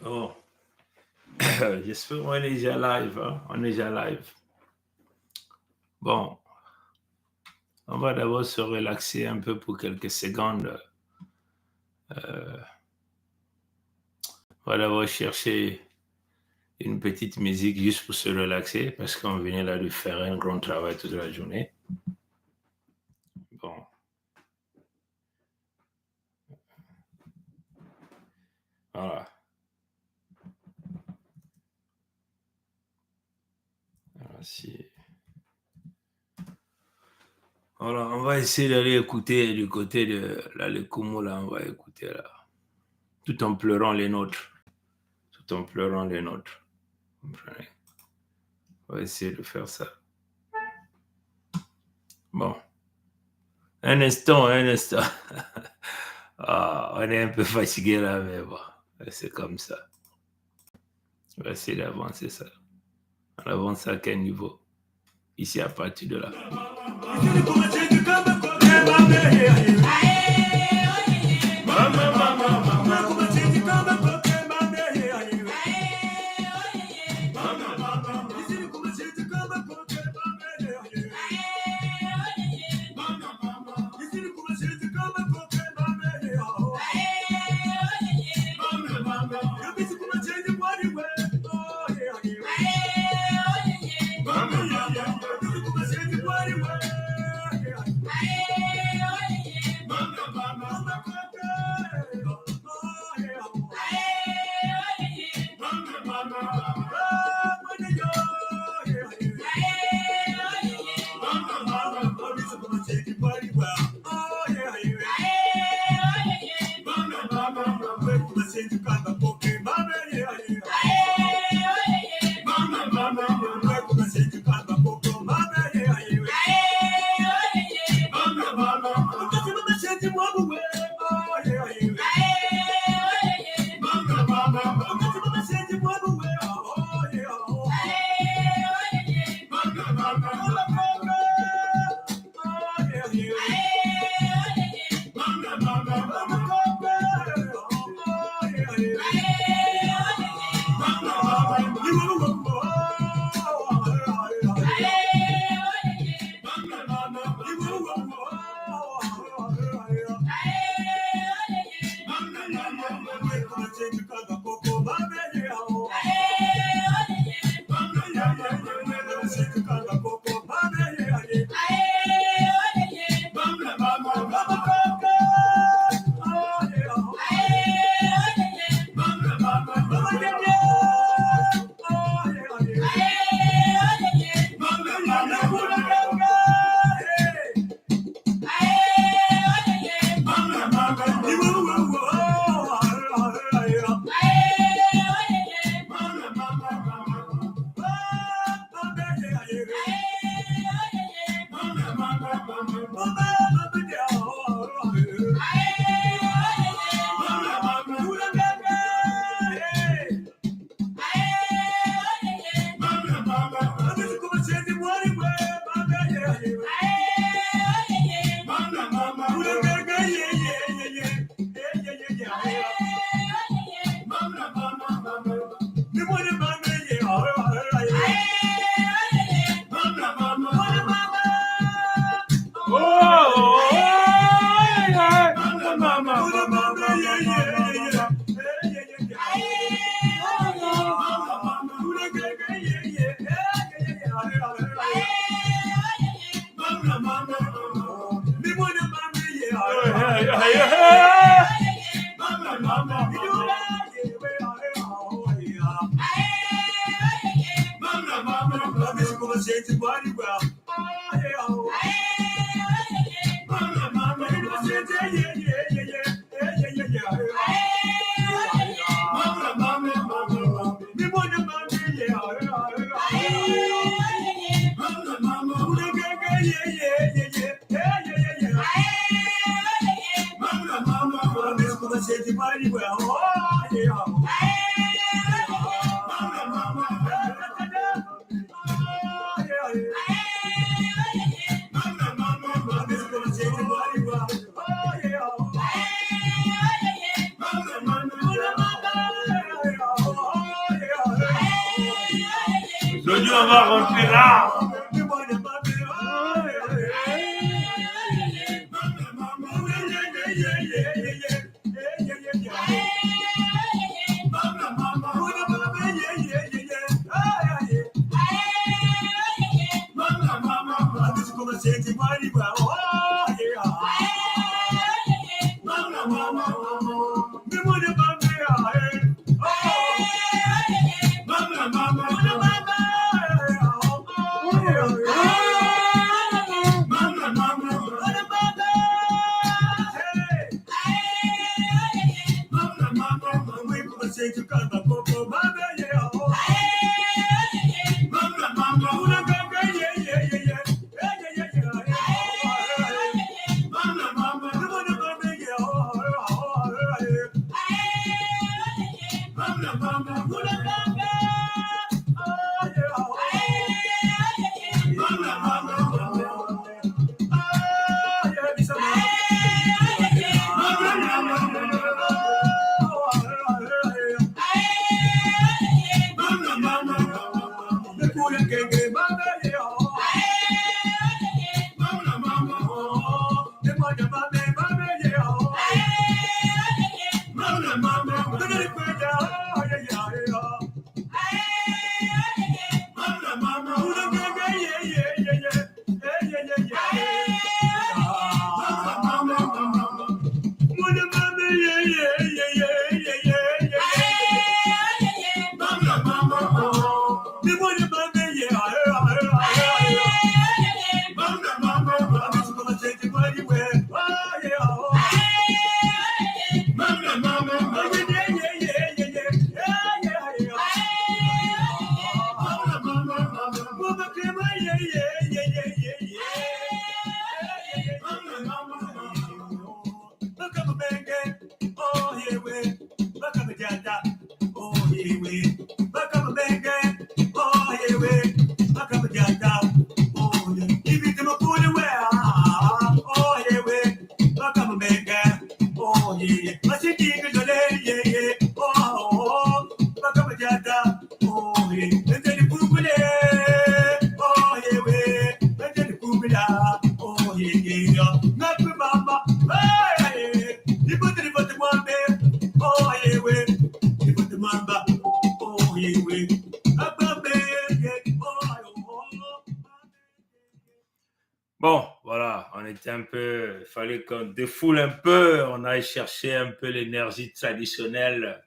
Oh, j'espère qu'on est déjà live, hein. On est déjà live. Bon, on va d'abord se relaxer un peu pour quelques secondes. On va d'abord chercher une petite musique juste pour se relaxer parce qu'on venait là de faire un grand travail toute la journée. Bon, voilà. Si. Voilà, on va essayer d'aller écouter du côté de là, le Kumu, là, on va écouter là. Tout en pleurant les nôtres. Tout en pleurant les nôtres. Vous comprenez? On va essayer de faire ça. Bon. Un instant, un instant. Ah, on est un peu fatigué là, mais bon, c'est comme ça. On va essayer d'avancer ça. On avance à quel niveau? Ici, à partir de là. Aujourd'hui, on va rentrer là. Bon, voilà, on était un peu, il fallait qu'on défoule un peu, on aille chercher un peu l'énergie traditionnelle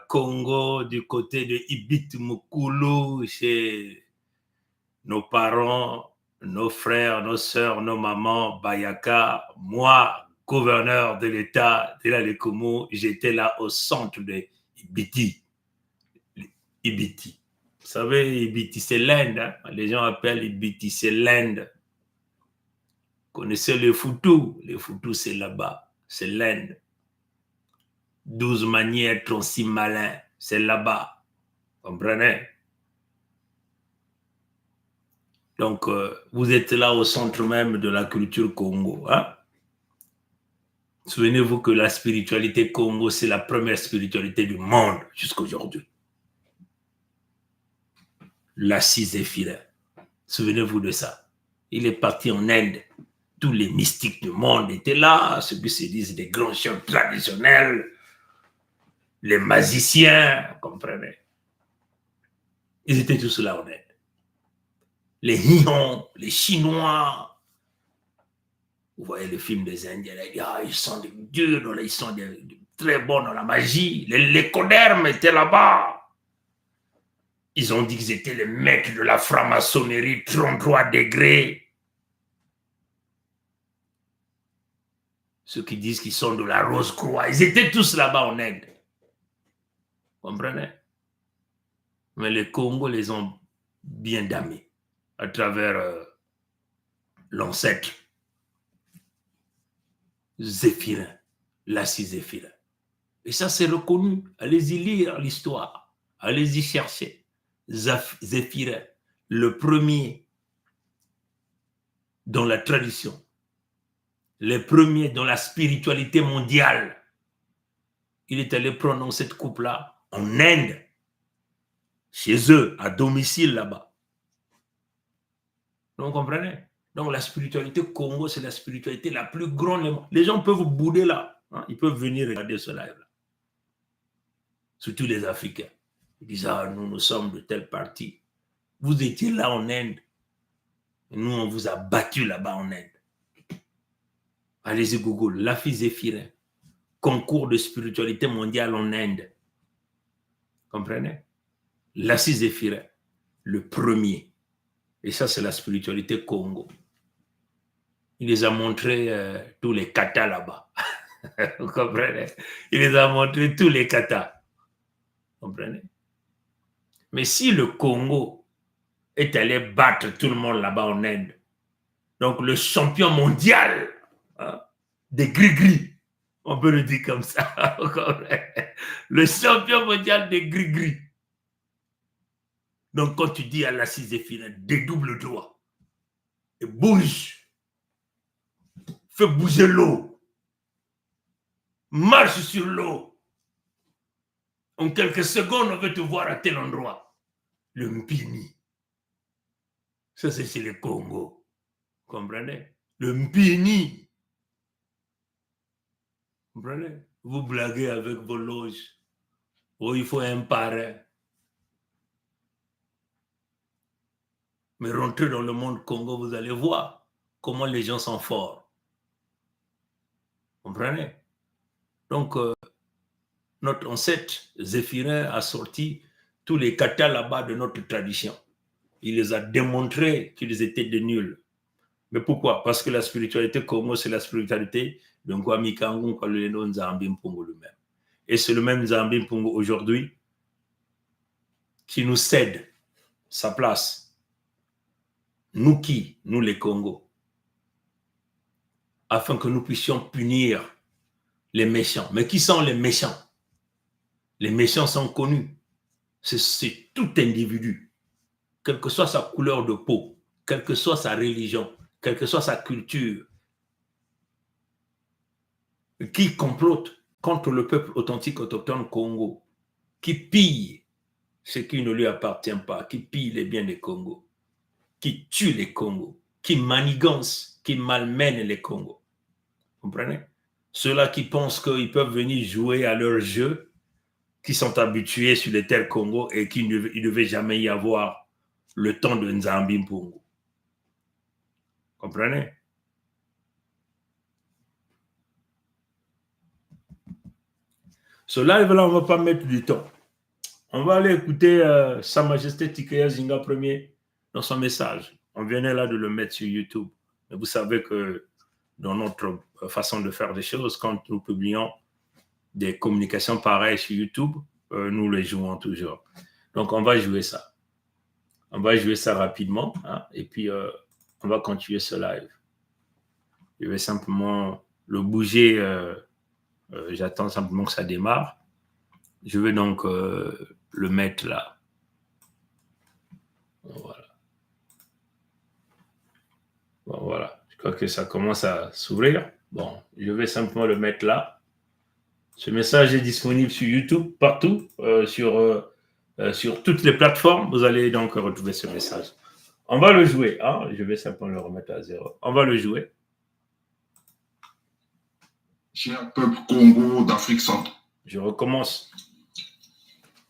Congo du côté de Ibit Mukulu, chez nos parents, nos frères, nos sœurs, nos mamans, Bayaka, moi, gouverneur de l'État de la Lekomo, j'étais là au centre de Ibiti. Ibiti. Vous savez, Ibiti, c'est l'Inde. Hein? Les gens appellent Ibiti, c'est l'Inde. Vous connaissez le Foutou? Le Foutou, c'est là-bas. C'est l'Inde. 12 manières, 36 malins. C'est là-bas. Comprenez? Donc, vous êtes là au centre même de la culture Congo. Hein? Souvenez-vous que la spiritualité Congo, c'est la première spiritualité du monde jusqu'à aujourd'hui. La Zéphira. Souvenez-vous de ça. Il est parti en Inde. Tous les mystiques du monde étaient là, ceux qui se disent des grands chants traditionnels, les magiciens, comprenez. Ils étaient tous là en Inde. Les Hions, les Chinois. Vous voyez le film des Indiens, ils sont des dieux, ils sont très bons dans la magie. Les Codermes étaient là-bas. Ils ont dit qu'ils étaient les maîtres de la franc-maçonnerie, 33 degrés. Ceux qui disent qu'ils sont de la Rose-Croix, ils étaient tous là-bas en Inde. Vous comprenez? Mais les Congo les ont bien damnés à travers l'ancêtre Zéphirin, Lassi Zéphirin. Et ça, c'est reconnu. Allez-y lire l'histoire. Allez-y chercher. Zéphirin, le premier dans la tradition, le premier dans la spiritualité mondiale. Il est allé prendre cette coupe-là en Inde. chez eux, à domicile là-bas. Donc, vous comprenez? Donc, la spiritualité Congo, c'est la spiritualité la plus grande. Les gens peuvent bouder là. Hein? Ils peuvent venir regarder ce live-là. Surtout les Africains. Ils disent, ah, nous sommes de telle partie. Vous étiez là en Inde. Nous, on vous a battu là-bas en Inde. Allez-y, Google, Lafi Zéphirin, concours de spiritualité mondiale en Inde. Comprenez? Lafi Zéphirin, le premier. Et ça, c'est la spiritualité Congo. Il les a montré tous les katas là-bas. Vous comprenez? Il les a montré tous les katas. Vous comprenez? Mais si le Congo est allé battre tout le monde là-bas en Inde, donc le champion mondial hein, des gris-gris, on peut le dire comme ça. Le champion mondial des gris-gris. Donc quand tu dis à l'assise finale, dédouble le doigt et bouge, fais bouger l'eau, marche sur l'eau. En quelques secondes, on veut te voir à tel endroit. Le Mpini. Ça, c'est chez le Congo. Comprenez? Le Mpini. Comprenez? Vous blaguez avec vos loges. Oh, il faut un parrain. Mais rentrez dans le monde Congo, vous allez voir comment les gens sont forts. Comprenez? Donc, notre ancêtre Zéphirin a sorti tous les katas là-bas de notre tradition. Il les a démontrés qu'ils étaient de nuls. Mais pourquoi? Parce que la spiritualité Congo, c'est la spiritualité de Ngwami Kangun Kwaluleno Nzambi Mpungu lui-même. Et c'est le même Nzambi Mpungu aujourd'hui qui nous cède sa place. Nous qui? Nous les Congos. Afin que nous puissions punir les méchants. Mais qui sont les méchants? Les méchants sont connus. C'est tout individu, quelle que soit sa couleur de peau, quelle que soit sa religion, quelle que soit sa culture, qui complote contre le peuple authentique autochtone Congo, qui pille ce qui ne lui appartient pas, qui pille les biens des Congos, qui tue les Congos, qui manigance, qui malmène les Congos. Vous comprenez? Ceux-là qui pensent qu'ils peuvent venir jouer à leur jeu, qui sont habitués sur les terres Congo et qu'il ne devait jamais y avoir le temps de Nzambi Mpungu. Comprenez? Ce live-là, on ne va pas mettre du temps. On va aller écouter Sa Majesté Tikeya Zinga Premier dans son message. On venait là de le mettre sur YouTube. Mais vous savez que dans notre façon de faire des choses, quand nous publions des communications pareilles sur YouTube, nous les jouons toujours. Donc, on va jouer ça. On va jouer ça rapidement. Hein, et puis, on va continuer ce live. Je vais simplement le bouger. J'attends simplement que ça démarre. Je vais donc le mettre là. Voilà. Bon, voilà. Je crois que ça commence à s'ouvrir. Bon, je vais simplement le mettre là. Ce message est disponible sur YouTube, partout, sur toutes les plateformes. Vous allez donc retrouver ce message. On va le jouer. Hein? Je vais simplement le remettre à 0. On va le jouer. Cher peuple Congo d'Afrique centrale. Je recommence.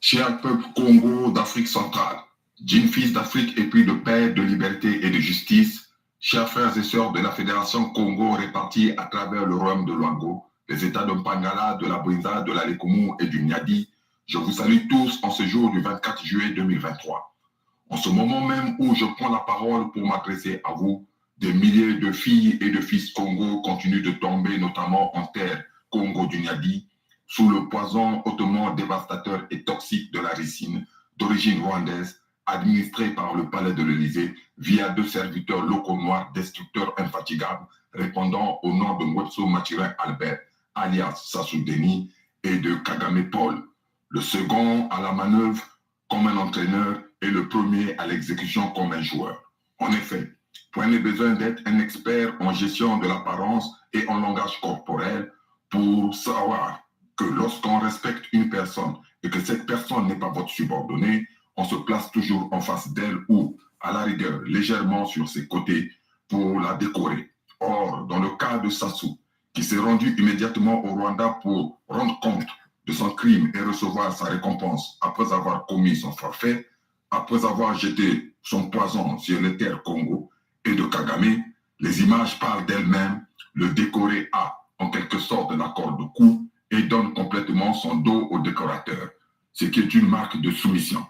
Cher peuple Congo d'Afrique centrale, d'une fils d'Afrique et puis de paix, de liberté et de justice, chers frères et sœurs de la Fédération Congo répartis à travers le royaume de Luango, les États de Mpangala, de la Brinza, de la Lekoumou et du Niadi, je vous salue tous en ce jour du 24 juillet 2023. En ce moment même où je prends la parole pour m'adresser à vous, des milliers de filles et de fils Congo continuent de tomber, notamment en terre Congo du Niadi, sous le poison hautement dévastateur et toxique de la ricine, d'origine rwandaise, administrée par le palais de l'Élysée via 2 serviteurs locaux noirs destructeurs infatigables, répondant au nom de Mwetso Mathurin Albert, alias Sassou Deni, et de Kagame Paul. Le second à la manœuvre comme un entraîneur et le premier à l'exécution comme un joueur. En effet, point n'est besoin d'être un expert en gestion de l'apparence et en langage corporel pour savoir que lorsqu'on respecte une personne et que cette personne n'est pas votre subordonnée, on se place toujours en face d'elle ou, à la rigueur, légèrement sur ses côtés pour la décorer. Or, dans le cas de Sassou, qui s'est rendu immédiatement au Rwanda pour rendre compte de son crime et recevoir sa récompense après avoir commis son forfait, après avoir jeté son poison sur les terres Congo et de Kagame, les images parlent d'elles-mêmes. Le décoré a, en quelque sorte, l'accord de cou et donne complètement son dos au décorateur, ce qui est une marque de soumission.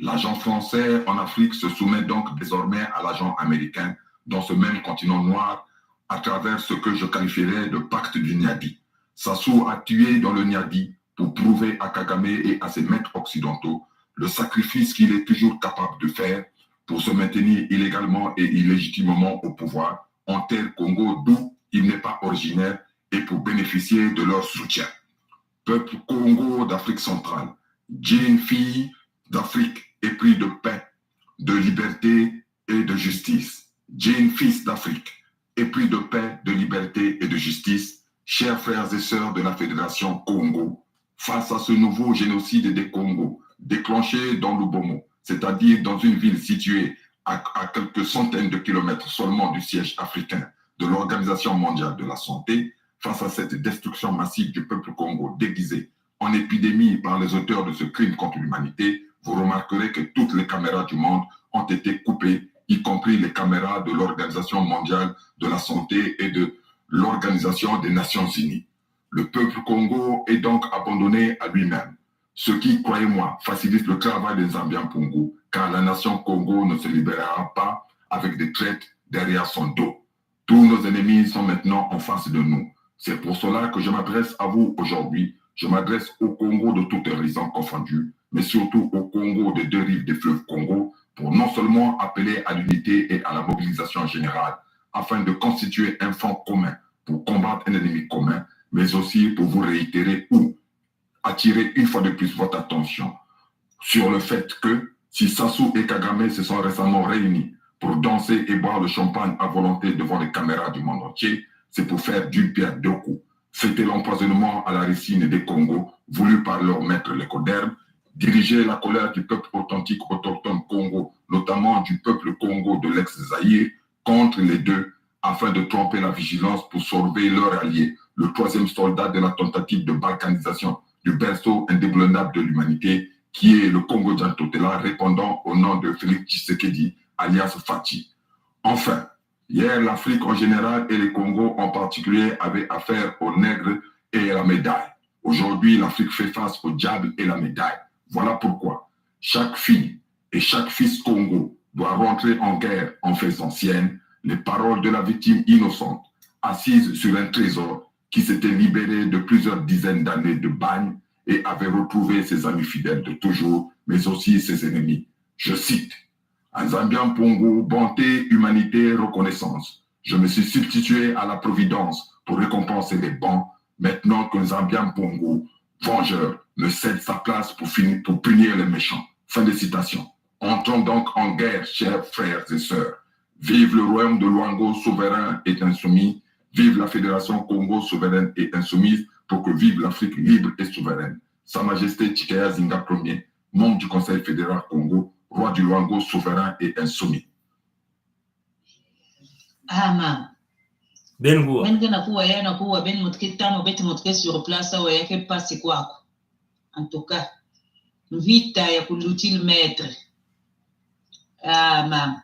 L'agent français en Afrique se soumet donc désormais à l'agent américain dans ce même continent noir à travers ce que je qualifierais de pacte du Niadi. Sassou a tué dans le Niadi pour prouver à Kagame et à ses maîtres occidentaux le sacrifice qu'il est toujours capable de faire pour se maintenir illégalement et illégitimement au pouvoir en terre Congo d'où il n'est pas originaire et pour bénéficier de leur soutien. Peuple Congo d'Afrique centrale, jeune fille d'Afrique épris de paix, de liberté et de justice. Jeune fils d'Afrique, épris de paix, de liberté et de justice, chers frères et sœurs de la Fédération Congo, face à ce nouveau génocide des Congos, déclenché dans Lubomo, c'est-à-dire dans une ville située à quelques centaines de kilomètres seulement du siège africain de l'Organisation mondiale de la santé, face à cette destruction massive du peuple Congo déguisée en épidémie par les auteurs de ce crime contre l'humanité, vous remarquerez que toutes les caméras du monde ont été coupées, y compris les caméras de l'Organisation mondiale de la santé et de l'Organisation des Nations unies. Le peuple Congo est donc abandonné à lui-même, ce qui, croyez-moi, facilite le travail des Zambiens Pungu, car la nation Congo ne se libérera pas avec des traites derrière son dos. Tous nos ennemis sont maintenant en face de nous. C'est pour cela que je m'adresse à vous aujourd'hui. Je m'adresse au Congo de tout horizon confondu, mais surtout au Congo des deux rives des fleuves Congo, pour non seulement appeler à l'unité et à la mobilisation générale, afin de constituer un front commun pour combattre un ennemi commun, mais aussi pour vous réitérer ou attirer une fois de plus votre attention sur le fait que si Sassou et Kagame se sont récemment réunis pour danser et boire le champagne à volonté devant les caméras du monde entier, c'est pour faire d'une pierre deux coups. C'était l'empoisonnement à la ricine des Congo, voulu par leur maître l'écoderme, diriger la colère du peuple authentique autochtone Congo, notamment du peuple Congo de l'ex-Zaïre, contre les deux, afin de tromper la vigilance pour sauver leur allié, le troisième soldat de la tentative de balkanisation du berceau indéboulonnable de l'humanité, qui est le Congo Djantotela, répondant au nom de Félix Tshisekedi, alias Fati. Enfin, hier, l'Afrique en général et les Congos en particulier avaient affaire aux nègres et à la médaille. Aujourd'hui, l'Afrique fait face au diable et la médaille. Voilà pourquoi chaque fille et chaque fils Congo doit rentrer en guerre en faisant sienne les paroles de la victime innocente, assise sur un trésor qui s'était libéré de plusieurs dizaines d'années de bagne et avait retrouvé ses amis fidèles de toujours, mais aussi ses ennemis. Je cite, « Un Zambien Pongo, bonté, humanité, reconnaissance. Je me suis substitué à la providence pour récompenser les bons, maintenant qu'un Zambien Pongo, vengeur, me cède sa place pour punir les méchants. » Fin de citation. Entrons donc en guerre, chers frères et sœurs. Vive le royaume de Luango souverain et insoumis. Vive la Fédération Congo souveraine et insoumise pour que vive l'Afrique libre et souveraine. Sa Majesté Tshikaya Zinga Ier, membre du Conseil fédéral Congo, roi du Luango souverain et insoumis. Amen. Ben Goua. Ben kuwa yana kuwa ben mutke tano beti mutke sur place wa yake pasi kwako. En tout cas, vita ya kulutil maître. Amen.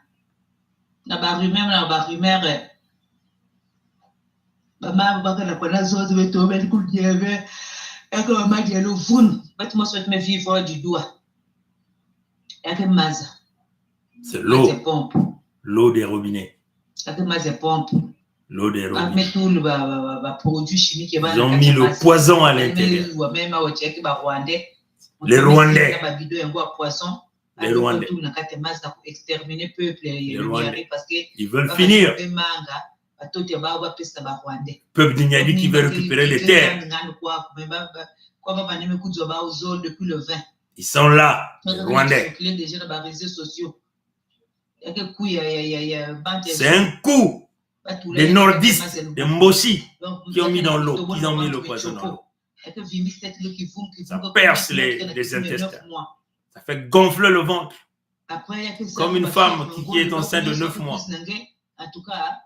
Na ba rumeur bama bakala kwa zote wetu ben kudieve eko mama dialo vun bati mo souhaite me vivre du doigt. Yake maza. C'est l'eau. L'eau des robinets. Yake maza pompe. L'eau des robinets. Ils ont mis le poison à l'intérieur. Les Rwandais. Les Rwandais. Ils veulent finir. Peuple d'Ignadi qui veut récupérer les terres. Ils sont là, les Rwandais. C'est un coup. Les nordistes, les Mbossi, qui ont mis dans l'eau, qui ont mis le poison dans l'eau. Ça perce les intestins. Ça fait gonfler le ventre. Après, il y a que ça. Comme une femme qui est enceinte de 9 mois. En tout cas,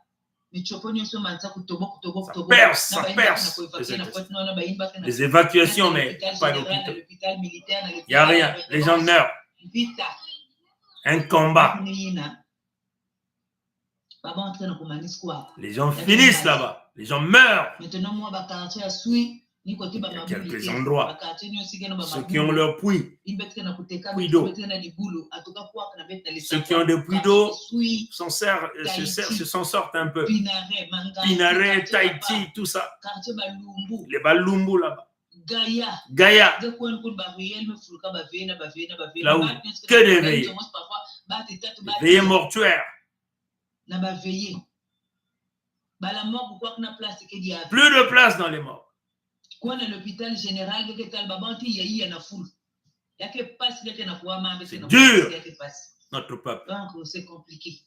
ça perce. Les évacuations, mais pas d'hôpital. Il n'y a rien. Les gens meurent. Un combat. Les gens finissent là-bas. Les gens meurent. Il y a quelques endroits. Ceux qui ont leur puits d'eau. Ceux qui ont des puits d'eau se s'en sortent un peu. Pinaré, Tahiti, tout ça. Les Balumbu là-bas. Gaïa. Là où que des veillées. Des veillées mortuaires. Plus de place dans les morts. L'hôpital général, c'est dur, notre peuple. Donc, c'est compliqué.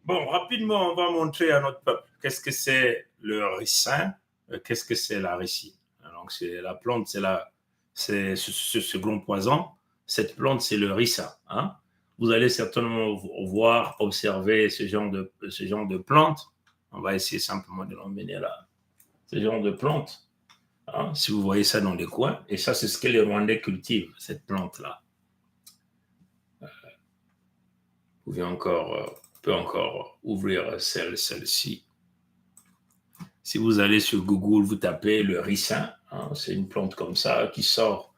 Bon, rapidement, on va montrer à notre peuple qu'est-ce que c'est le ricin, qu'est-ce que c'est la ricine. Donc, c'est la plante, c'est ce gros poison. Cette plante, c'est le ricin. Hein? Vous allez certainement voir, observer ce genre de plante. On va essayer simplement de l'emmener là. Ce genre de plante. Hein? Si vous voyez ça dans les coins. Et ça, c'est ce que les Rwandais cultivent, cette plante-là. Vous pouvez encore ouvrir celle-ci. Si vous allez sur Google, vous tapez le ricin. Hein, c'est une plante comme ça qui sort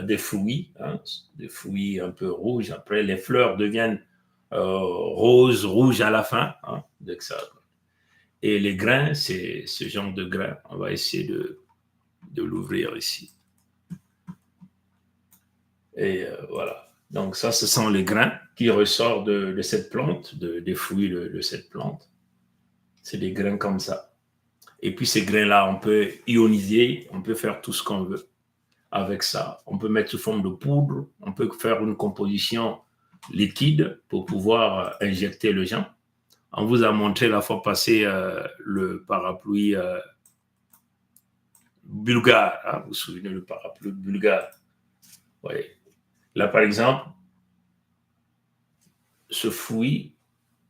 des fruits, hein, des fruits un peu rouges. Après, les fleurs deviennent roses, rouges à la fin. Hein, dès que ça. Et les grains, c'est ce genre de grains. On va essayer de l'ouvrir ici. Et voilà. Donc ça, ce sont les grains qui ressortent de cette plante, des fruits de cette plante. C'est des grains comme ça. Et puis ces grains-là, on peut ioniser, on peut faire tout ce qu'on veut avec ça. On peut mettre sous forme de poudre, on peut faire une composition liquide pour pouvoir injecter le gens. On vous a montré la fois passée le parapluie bulgare. Hein, vous vous souvenez le parapluie bulgare? Oui. Là, par exemple, ce fruit,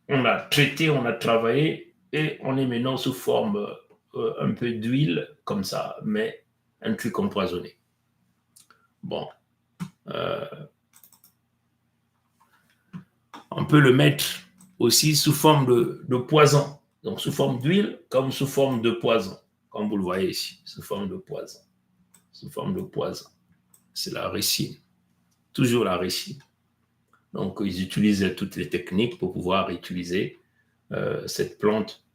on a traité, on a travaillé et on est maintenant sous forme un peu d'huile, comme ça, mais un truc empoisonné. Bon. On peut le mettre aussi sous forme de poison. Donc, sous forme d'huile, comme sous forme de poison. Comme vous le voyez ici, sous forme de poison. Sous forme de poison. c'est la ricine. Toujours la ricine. Donc, ils utilisent toutes les techniques pour pouvoir utiliser cette plante.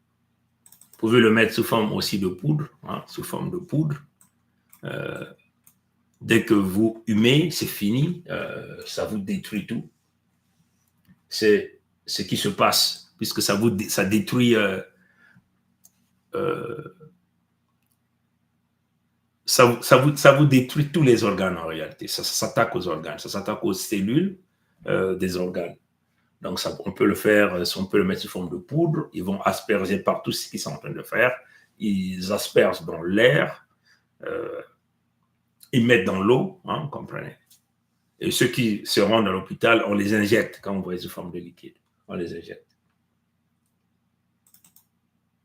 Vous pouvez le mettre sous forme aussi de poudre, hein, sous forme de poudre. Dès que vous humez, c'est fini, ça vous détruit tout. C'est ce qui se passe, puisque ça détruit ça vous détruit tous les organes en réalité. Ça s'attaque aux organes, ça s'attaque aux cellules des organes. Donc, on peut le faire, on peut le mettre sous forme de poudre. Ils vont asperger partout ce qu'ils sont en train de faire. Ils aspergent dans l'air. Ils mettent dans l'eau, hein, vous comprenez. Et ceux qui se rendent à l'hôpital, on les injecte quand on voit sous forme de liquide. On les injecte.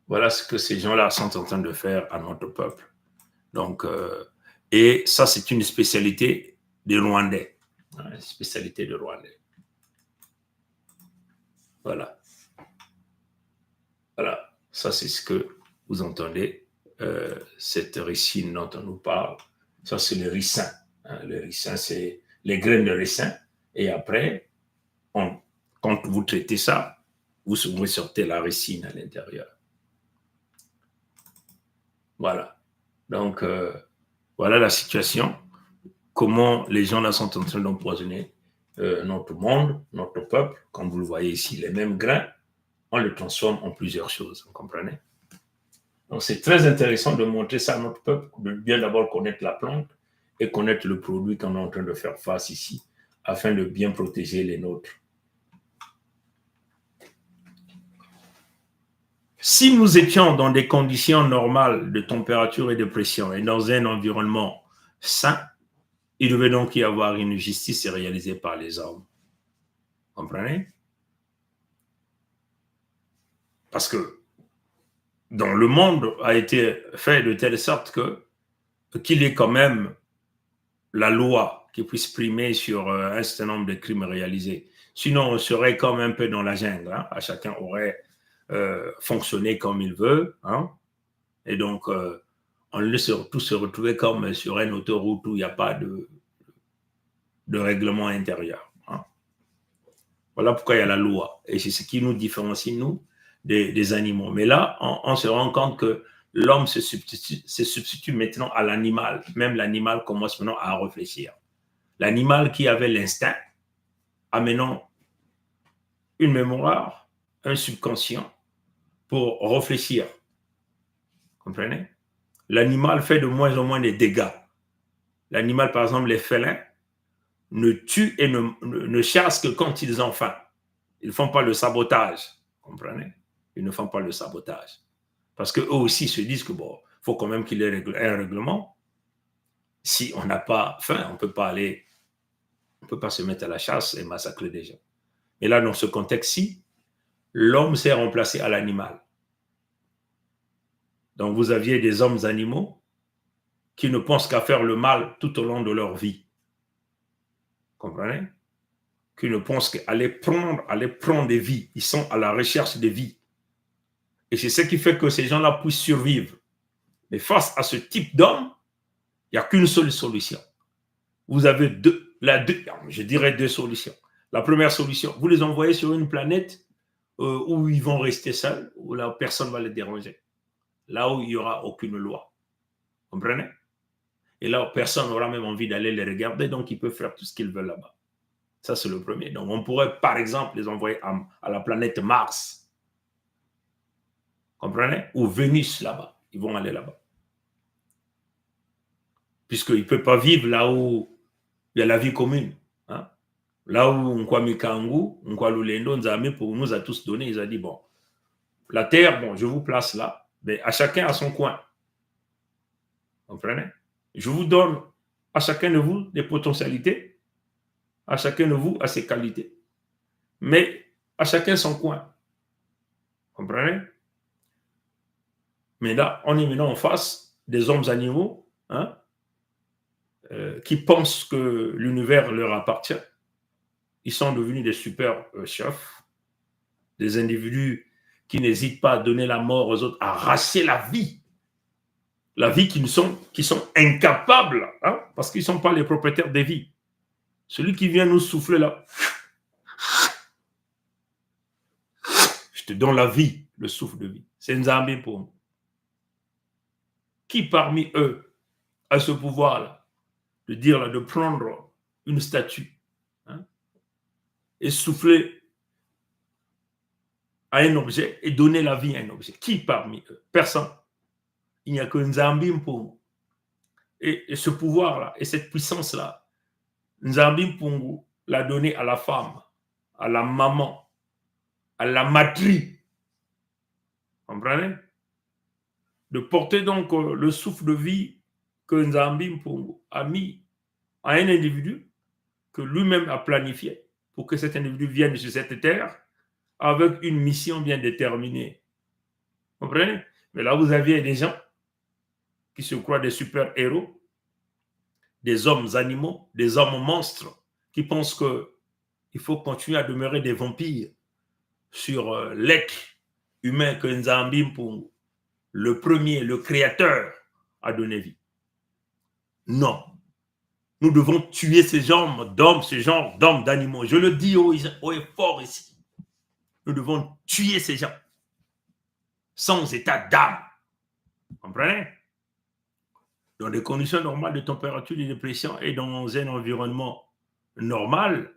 Voilà ce que ces gens-là sont en train de faire à notre peuple. Donc, et ça, c'est une spécialité des Rwandais. Hein, une spécialité des Rwandais. Voilà. Voilà. Ça, c'est ce que vous entendez. Cette ricine dont on nous parle. Ça, c'est le ricin. Hein, le ricin, c'est les graines de ricin. Et après, quand vous traitez ça, vous sortez la ricine à l'intérieur. Voilà. Donc, voilà la situation. Comment les gens là sont en train d'empoisonner notre monde, notre peuple. Comme vous le voyez ici, les mêmes grains, on les transforme en plusieurs choses. Vous comprenez? Donc, c'est très intéressant de montrer ça à notre peuple, de bien d'abord connaître la plante et connaître le produit qu'on est en train de faire face ici, afin de bien protéger les nôtres. Si nous étions dans des conditions normales de température et de pression et dans un environnement sain, il devait donc y avoir une justice réalisée par les hommes. Vous comprenez? Parce que dans le monde a été fait de telle sorte qu'il y ait quand même la loi qui puisse primer sur un certain nombre de crimes réalisés. Sinon, on serait comme un peu dans la jungle. Hein? Chacun aurait fonctionné comme il veut. Hein? Et donc, on laisse tous se retrouver comme sur une autoroute où il n'y a pas de règlement intérieur. Hein? Voilà pourquoi il y a la loi. Et c'est ce qui nous différencie, nous, des animaux. Mais là, on se rend compte que l'homme se substitue maintenant à l'animal. Même l'animal commence maintenant à réfléchir. L'animal qui avait l'instinct, amenant une mémoire, un subconscient pour réfléchir. Comprenez? L'animal fait de moins en moins de dégâts. L'animal, par exemple, les félins, ne tuent et ne chassent que quand ils ont faim. Ils ne font pas le sabotage. Comprenez? Ils ne font pas le sabotage. Parce qu'eux aussi se disent que bon, il faut quand même qu'il y ait un règlement. Si on n'a pas faim, on ne peut pas se mettre à la chasse et massacrer des gens. Et là, dans ce contexte-ci, l'homme s'est remplacé à l'animal. Donc, vous aviez des hommes animaux qui ne pensent qu'à faire le mal tout au long de leur vie. Comprenez? Qui ne pensent qu'à aller prendre des vies. Ils sont à la recherche des vies. Et c'est ce qui fait que ces gens-là puissent survivre. Mais face à ce type d'homme, il n'y a qu'une seule solution. Vous avez deux solutions. La première solution, vous les envoyez sur une planète où ils vont rester seuls, où là, personne ne va les déranger. Là où il n'y aura aucune loi. Vous comprenez? Et là, personne n'aura même envie d'aller les regarder, donc ils peuvent faire tout ce qu'ils veulent là-bas. Ça, c'est le premier. Donc, on pourrait, par exemple, les envoyer à la planète Mars. Vous comprenez? Ou Vénus, là-bas. Ils vont aller là-bas. Puisqu'ils ne peuvent pas vivre là où il y a la vie commune. Hein? Là où Nkwame Kangu, Nkwame Lendo, Nzame, pour nous a tous donné, il a dit, bon, la Terre, bon, je vous place là, mais à chacun à son coin. Vous comprenez? Je vous donne à chacun de vous des potentialités, à chacun de vous à ses qualités, mais à chacun son coin. Vous comprenez? Mais là, on est maintenant en face des hommes animaux, hein, qui pensent que l'univers leur appartient. Ils sont devenus des super chefs, des individus qui n'hésitent pas à donner la mort aux autres, à arracher la vie La vie qui sont incapables, hein, parce qu'ils ne sont pas les propriétaires des vies. Celui qui vient nous souffler là, je te donne la vie, le souffle de vie. C'est Nzambi pour nous. Qui parmi eux a ce pouvoir-là de dire là, de prendre une statue, hein, et souffler à un objet et donner la vie à un objet? Qui parmi eux? Personne. Il n'y a que Nzambi pour nous. Et ce pouvoir-là, et cette puissance-là, Nzambi Mpungu l'a donné à la femme, à la maman, à la matrie. Comprenez? De porter donc le souffle de vie que Nzambi Mpungu a mis à un individu que lui-même a planifié pour que cet individu vienne sur cette terre avec une mission bien déterminée. Comprenez? Mais là, vous aviez des gens qui se croient des super-héros, des hommes animaux, des hommes monstres, qui pensent qu'il faut continuer à demeurer des vampires sur l'être humain que Nzambi Mpungu, le premier, le créateur, a donné vie. Non. Nous devons tuer ces genres d'hommes, ce genre d'hommes, d'animaux. Je le dis haut et fort ici. Nous devons tuer ces gens sans état d'âme. Vous comprenez? Dans des conditions normales de température, de pression et dans un environnement normal,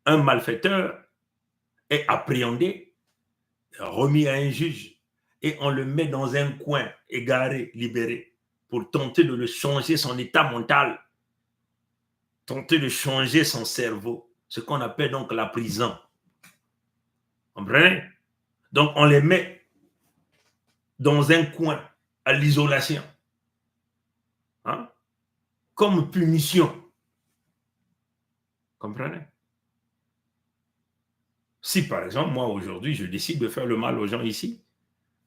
un malfaiteur est appréhendé, remis à un juge et on le met dans un coin égaré, libéré, pour tenter de le changer son état mental, tenter de changer son cerveau, ce qu'on appelle donc la prison. Vous comprenez? Donc on les met dans un coin à l'isolation, hein, comme punition. Comprenez? Si par exemple, moi aujourd'hui, je décide de faire le mal aux gens ici,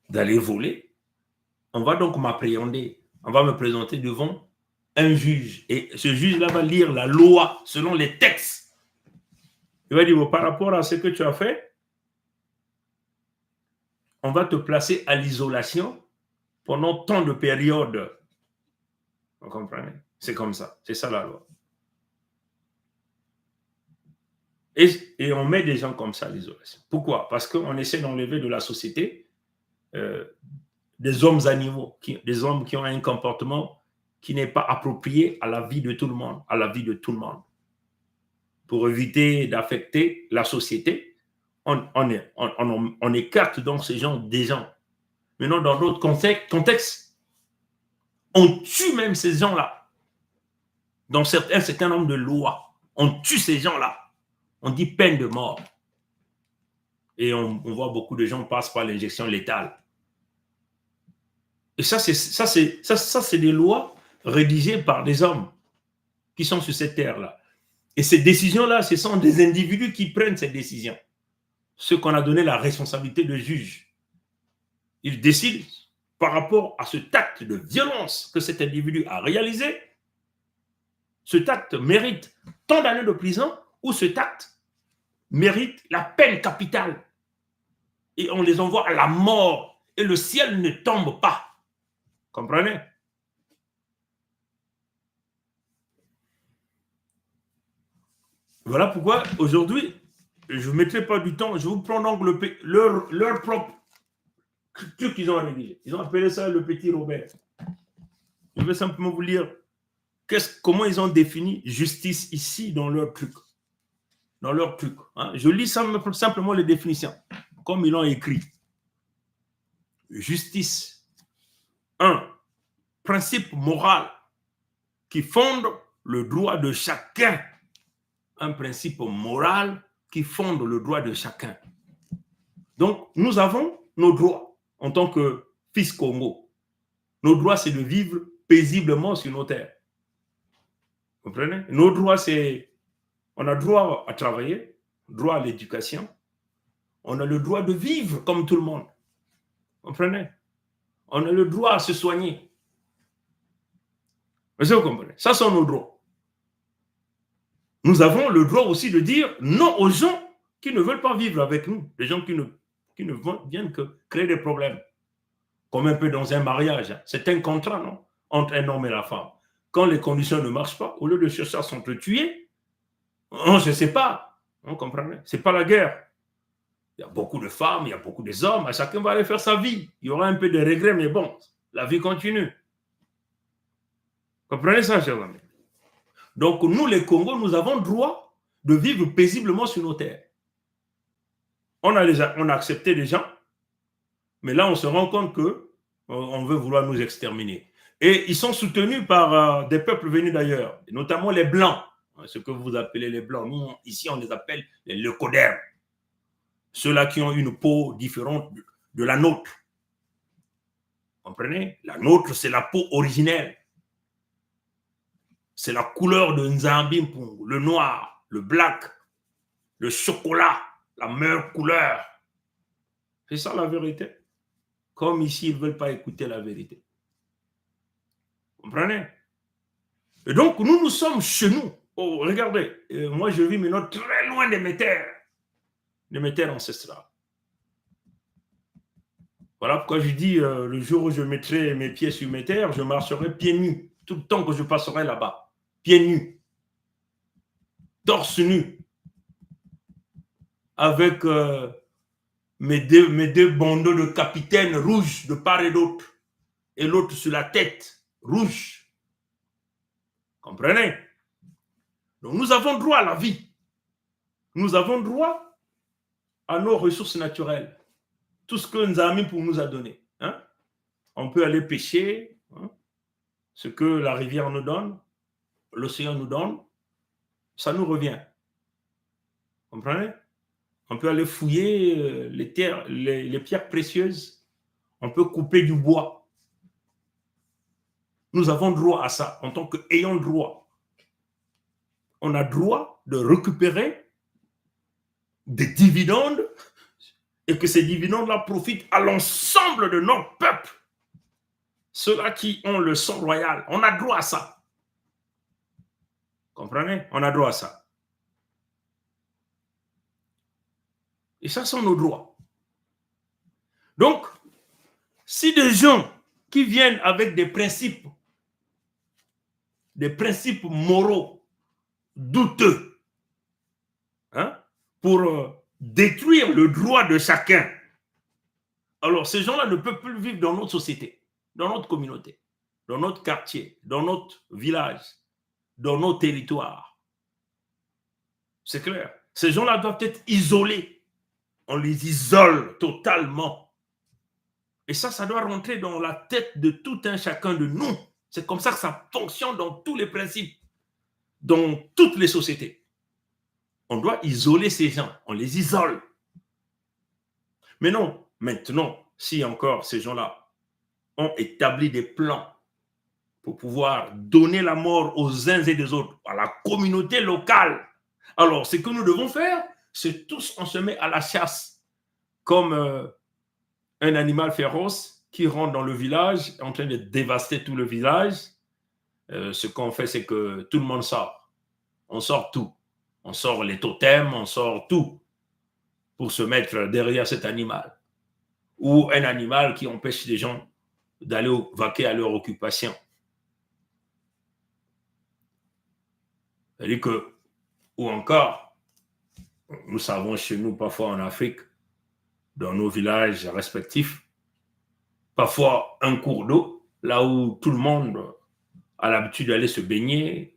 d'aller voler, on va donc m'appréhender, on va me présenter devant un juge, et ce juge-là va lire la loi selon les textes. Il va dire, bon, par rapport à ce que tu as fait, on va te placer à l'isolation pendant tant de périodes. Vous comprenez? C'est comme ça, c'est ça la loi. Et on met des gens comme ça à l'isolation. Pourquoi? Parce qu'on essaie d'enlever de la société des hommes animaux, des hommes qui ont un comportement qui n'est pas approprié à la vie de tout le monde, à la vie de tout le monde. Pour éviter d'affecter la société, on écarte donc ces gens des gens. Maintenant, dans d'autres contextes, on tue même ces gens-là. Dans un certain nombre de lois, on tue ces gens-là. On dit peine de mort. Et on voit beaucoup de gens passent par l'injection létale. Et ça, c'est des lois rédigées par des hommes qui sont sur cette terre-là. Et ces décisions-là, ce sont des individus qui prennent ces décisions. Ceux qu'on a donné la responsabilité de juge. Ils décident par rapport à cet acte de violence que cet individu a réalisé. Cet acte mérite tant d'années de prison ou cet acte mérite la peine capitale. Et on les envoie à la mort et le ciel ne tombe pas. Comprenez? Voilà pourquoi aujourd'hui, je ne mettrai pas du temps, je vous prends donc leur propre truc qu'ils ont rédigé. Ils ont appelé ça le petit Robert. Je vais simplement vous lire comment ils ont défini justice ici dans leur truc. Dans leur truc. Hein. Je lis simplement les définitions, comme ils l'ont écrit. Justice. 1. Principe moral qui fonde le droit de chacun. Un principe moral qui fonde le droit de chacun. Donc, nous avons nos droits en tant que fils Congo. Nos droits, c'est de vivre paisiblement sur nos terres. Vous comprenez? Nos droits, c'est... On a droit à travailler, droit à l'éducation. On a le droit de vivre comme tout le monde. Vous comprenez? On a le droit à se soigner. Vous comprenez? Ça sont nos droits. Nous avons le droit aussi de dire non aux gens qui ne veulent pas vivre avec nous, les gens qui ne viennent que créer des problèmes. comme un peu dans un mariage. Hein. C'est un contrat, non? Entre un homme et la femme. Quand les conditions ne marchent pas, au lieu de chercher à s'entretuer, on ne se sépare. Vous comprenez? Ce n'est pas la guerre. Il y a beaucoup de femmes, il y a beaucoup d'hommes, chacun va aller faire sa vie. Il y aura un peu de regrets, mais bon, la vie continue. Comprenez ça, chers amis? Donc, nous, les Congos, nous avons le droit de vivre paisiblement sur nos terres. On a accepté des gens, mais là, on se rend compte qu'on veut vouloir nous exterminer. Et ils sont soutenus par des peuples venus d'ailleurs, notamment les Blancs, ce que vous appelez les Blancs. Nous, ici, on les appelle les leucodermes. Ceux-là qui ont une peau différente de la nôtre. Vous comprenez? La nôtre, c'est la peau originelle. C'est la couleur de Nzambimpungu, le noir, le black, le chocolat, la meilleure couleur. C'est ça la vérité. Comme ici, ils ne veulent pas écouter la vérité. Vous comprenez? Et donc, nous sommes chez nous. Oh, regardez, moi je vis maintenant très loin de mes terres ancestrales. Voilà pourquoi je dis, le jour où je mettrai mes pieds sur mes terres, je marcherai pieds nus, tout le temps que je passerai là-bas. Pieds nus, torse nu, avec mes deux bandeaux de capitaine rouges de part et d'autre, et l'autre sur la tête, rouge. Comprenez? Donc nous avons droit à la vie. Nous avons droit à nos ressources naturelles. Tout ce que Nzambi pour nous a donné. Hein? On peut aller pêcher, hein? Ce que la rivière nous donne, l'océan nous donne, ça nous revient. Comprenez? On peut aller fouiller les pierres précieuses. On peut couper du bois. Nous avons droit à ça en tant qu'ayant droit. On a droit de récupérer des dividendes et que ces dividendes-là profitent à l'ensemble de notre peuple. Ceux-là qui ont le sang royal, on a droit à ça. Comprenez? On a droit à ça. Et ça sont nos droits. Donc, si des gens qui viennent avec des principes moraux douteux, hein, pour détruire le droit de chacun, alors ces gens-là ne peuvent plus vivre dans notre société, dans notre communauté, dans notre quartier, dans notre village, dans nos territoires. C'est clair. Ces gens-là doivent être isolés. On les isole totalement. Et ça doit rentrer dans la tête de tout un chacun de nous. C'est comme ça que ça fonctionne dans tous les principes, dans toutes les sociétés. On doit isoler ces gens, on les isole. Mais non, maintenant, si encore ces gens-là ont établi des plans pour pouvoir donner la mort aux uns et des autres, à la communauté locale, alors ce que nous devons faire, c'est tous on se met à la chasse, comme un animal féroce qui rentre dans le village, en train de dévaster tout le village. Ce qu'on fait, c'est que tout le monde sort. On sort tout. On sort les totems, on sort tout pour se mettre derrière cet animal. Ou un animal qui empêche les gens d'aller vaquer à leur occupation. C'est-à-dire que, ou encore, nous savons chez nous, parfois en Afrique, dans nos villages respectifs, parfois un cours d'eau, là où tout le monde a l'habitude d'aller se baigner,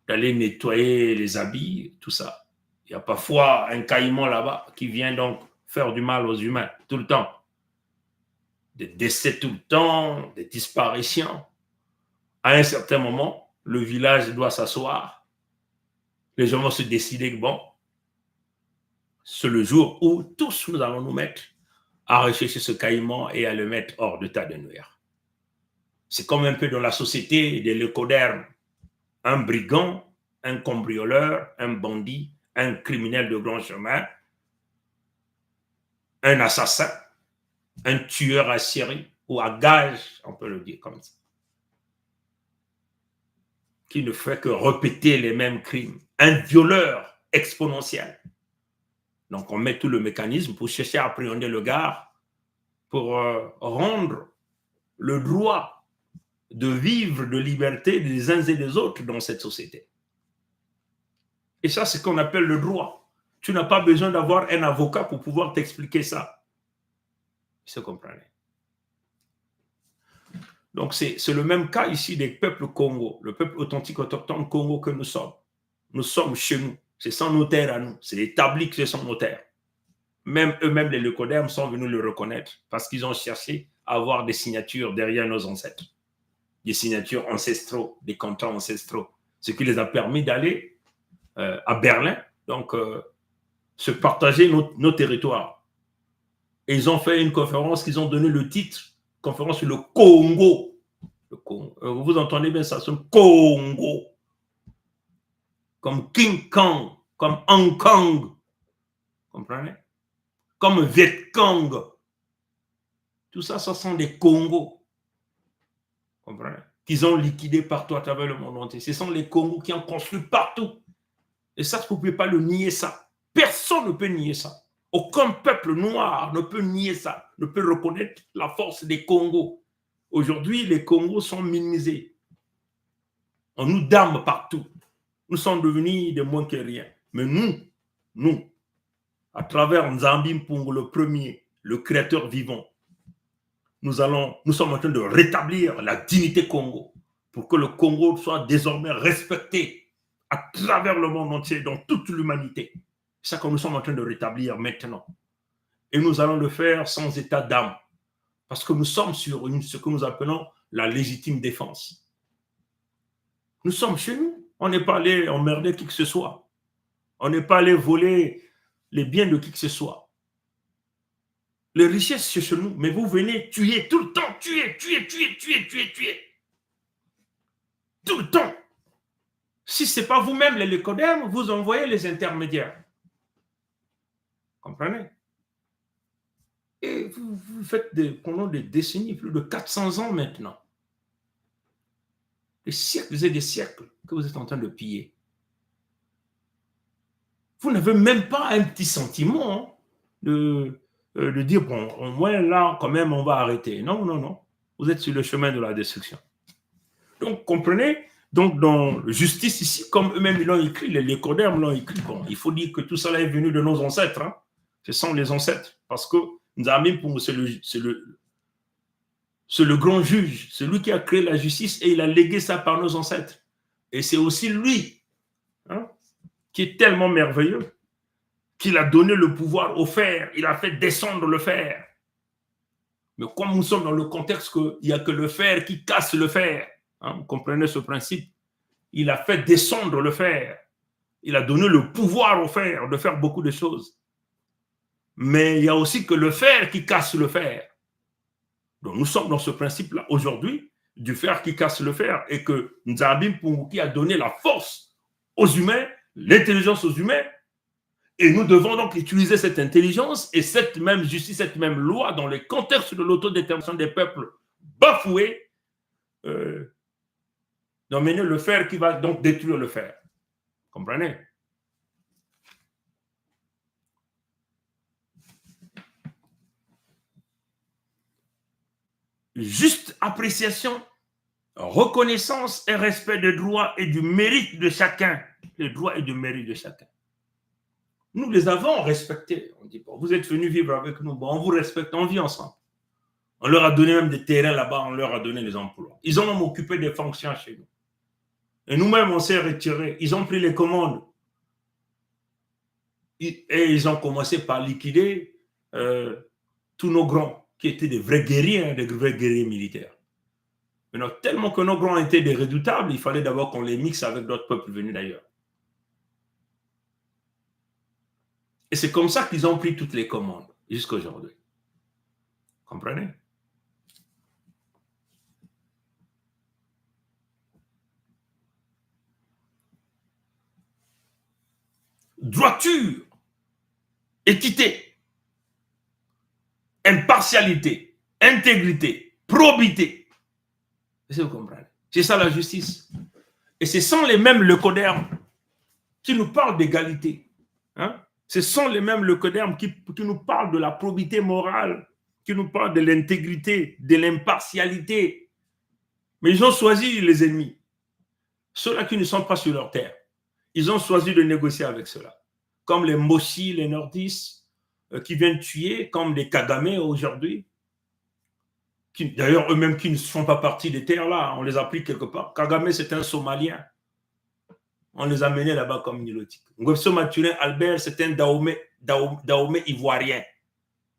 d'aller nettoyer les habits, tout ça. Il y a parfois un caïman là-bas qui vient donc faire du mal aux humains tout le temps. Des décès tout le temps, des disparitions. À un certain moment, le village doit s'asseoir. Les gens vont se décider que bon, c'est le jour où tous nous allons nous mettre à rechercher ce caïman et à le mettre hors d'état de nuire. C'est comme un peu dans la société des leucodermes. Un brigand, un cambrioleur, un bandit, un criminel de grand chemin, un assassin, un tueur à série ou à gage, on peut le dire comme ça, qui ne fait que répéter les mêmes crimes. Un violeur exponentiel. Donc on met tout le mécanisme pour chercher à appréhender le gars pour rendre le droit de vivre de liberté des uns et des autres dans cette société. Et ça, c'est ce qu'on appelle le droit. Tu n'as pas besoin d'avoir un avocat pour pouvoir t'expliquer ça. Vous comprenez? Donc, c'est le même cas ici des peuples Congo, le peuple authentique autochtone Congo que nous sommes. Nous sommes chez nous. C'est sans notaire à nous. C'est établi que c'est sans notaire. Même eux-mêmes, les leucodermes, sont venus le reconnaître parce qu'ils ont cherché à avoir des signatures derrière nos ancêtres. Des signatures ancestraux, des contrats ancestraux. Ce qui les a permis d'aller à Berlin, donc se partager nos territoires. Et ils ont fait une conférence qu'ils ont donné le titre, conférence sur le Congo. Le Congo. Vous entendez bien ça, c'est le Congo. Comme King Kong, comme Hong Kong. Comprenez? Comme Viet Cong. Tout ça, ce sont des Congos. Comprenez? Qu'ils ont liquidés partout à travers le monde entier. Ce sont les Congos qui ont construit partout. Et ça, vous ne pouvez pas le nier ça. Personne ne peut nier ça. Aucun peuple noir ne peut nier ça, ne peut reconnaître la force des Congos. Aujourd'hui, les Congos sont minimisés. On nous damne partout. Nous sommes devenus de moins que rien. Mais nous, à travers Nzambi Mpungu, le premier, le créateur vivant, nous sommes en train de rétablir la dignité Congo pour que le Congo soit désormais respecté à travers le monde entier, dans toute l'humanité. C'est ça que nous sommes en train de rétablir maintenant. Et nous allons le faire sans état d'âme. Parce que nous sommes sur ce que nous appelons la légitime défense. Nous sommes chez nous. On n'est pas allé emmerder qui que ce soit. On n'est pas allé voler les biens de qui que ce soit. Les richesses, c'est chez nous. Mais vous venez tuer tout le temps. Tuer. Tout le temps. Si ce n'est pas vous-même les leucodermes, vous envoyez les intermédiaires. Comprenez? Et vous faites pendant des décennies, plus de 400 ans maintenant. Des siècles et des siècles que vous êtes en train de piller. Vous n'avez même pas un petit sentiment de dire, bon, au moins là, quand même, on va arrêter. Non. Vous êtes sur le chemin de la destruction. Donc, comprenez? Donc, dans justice ici, comme eux-mêmes ils l'ont écrit, les leucodermes l'ont écrit, bon, il faut dire que tout cela est venu de nos ancêtres. Hein. Ce sont les ancêtres. Parce que Nzambi Mpungu, c'est le grand juge, c'est lui qui a créé la justice et il a légué ça par nos ancêtres. Et c'est aussi lui qui est tellement merveilleux qu'il a donné le pouvoir au fer, il a fait descendre le fer. Mais comme nous sommes dans le contexte qu'il n'y a que le fer qui casse le fer, vous comprenez ce principe, il a fait descendre le fer, il a donné le pouvoir au fer de faire beaucoup de choses. Mais il y a aussi que le fer qui casse le fer. Donc nous sommes dans ce principe-là aujourd'hui, du fer qui casse le fer, et que Nzambi Mpungu qui a donné la force aux humains, l'intelligence aux humains, et nous devons donc utiliser cette intelligence et cette même justice, cette même loi dans les contextes de l'autodétermination des peuples bafoués, d'emmener le fer qui va donc détruire le fer. Comprenez? Juste appréciation, reconnaissance et respect des droits et du mérite de chacun. Les droits et du mérite de chacun. Nous les avons respectés. On dit, bon, vous êtes venus vivre avec nous, bon, on vous respecte, on vit ensemble. On leur a donné même des terrains là-bas, on leur a donné des emplois. Ils ont même occupé des fonctions chez nous. Et nous-mêmes, on s'est retirés. Ils ont pris les commandes. Et ils ont commencé par liquider tous nos grands, qui étaient des vrais guerriers, des vrais guerriers militaires. Maintenant, tellement que nos grands étaient des redoutables, il fallait d'abord qu'on les mixe avec d'autres peuples venus d'ailleurs. Et c'est comme ça qu'ils ont pris toutes les commandes, jusqu'à aujourd'hui. Comprenez? Droiture, équité, impartialité, intégrité, probité. Vous comprenez? C'est ça la justice. Et ce sont les mêmes leucodermes qui nous parlent d'égalité. Ce sont les mêmes leucodermes qui nous parlent de la probité morale qui nous parlent de l'intégrité, de l'impartialité. Mais ils ont choisi les ennemis. Ceux-là qui ne sont pas sur leur terre. Ils ont choisi de négocier avec ceux-là. Comme les Moshi, les Nordistes, qui viennent tuer, comme les Kagame aujourd'hui. D'ailleurs, eux-mêmes qui ne font pas partie des terres là, on les a pris quelque part. Kagame, c'est un Somalien. On les a menés là-bas comme nilotiques. Nguesso Maturin Albert, c'est un Dahomey ivoirien.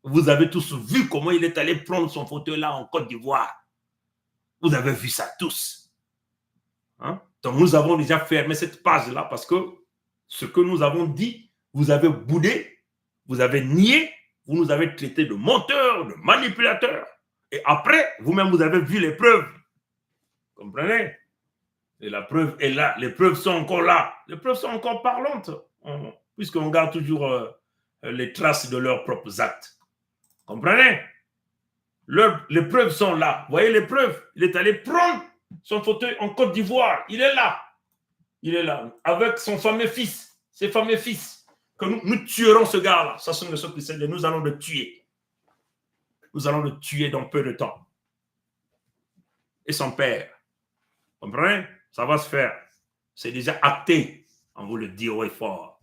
Vous avez tous vu comment il est allé prendre son fauteuil là en Côte d'Ivoire. Vous avez vu ça tous. Hein? Donc nous avons déjà fermé cette page-là parce que ce que nous avons dit, vous avez boudé, vous avez nié, vous nous avez traité de menteurs, de manipulateurs. Et après, vous-même, vous avez vu les preuves. Comprenez? Et la preuve est là. Les preuves sont encore là. Les preuves sont encore parlantes. Puisqu'on garde toujours les traces de leurs propres actes. Comprenez? Les preuves sont là. Vous voyez les preuves? Il est allé prendre son fauteuil en Côte d'Ivoire. Il est là. Il est là. Avec son fameux fils. Ses fameux fils. Que nous tuerons ce gars-là. Ça, ce sont ceux qui disent, nous allons le tuer. Nous allons le tuer dans peu de temps. Et son père. Comprenez? Ça va se faire. C'est déjà acté. On vous le dit haut et fort.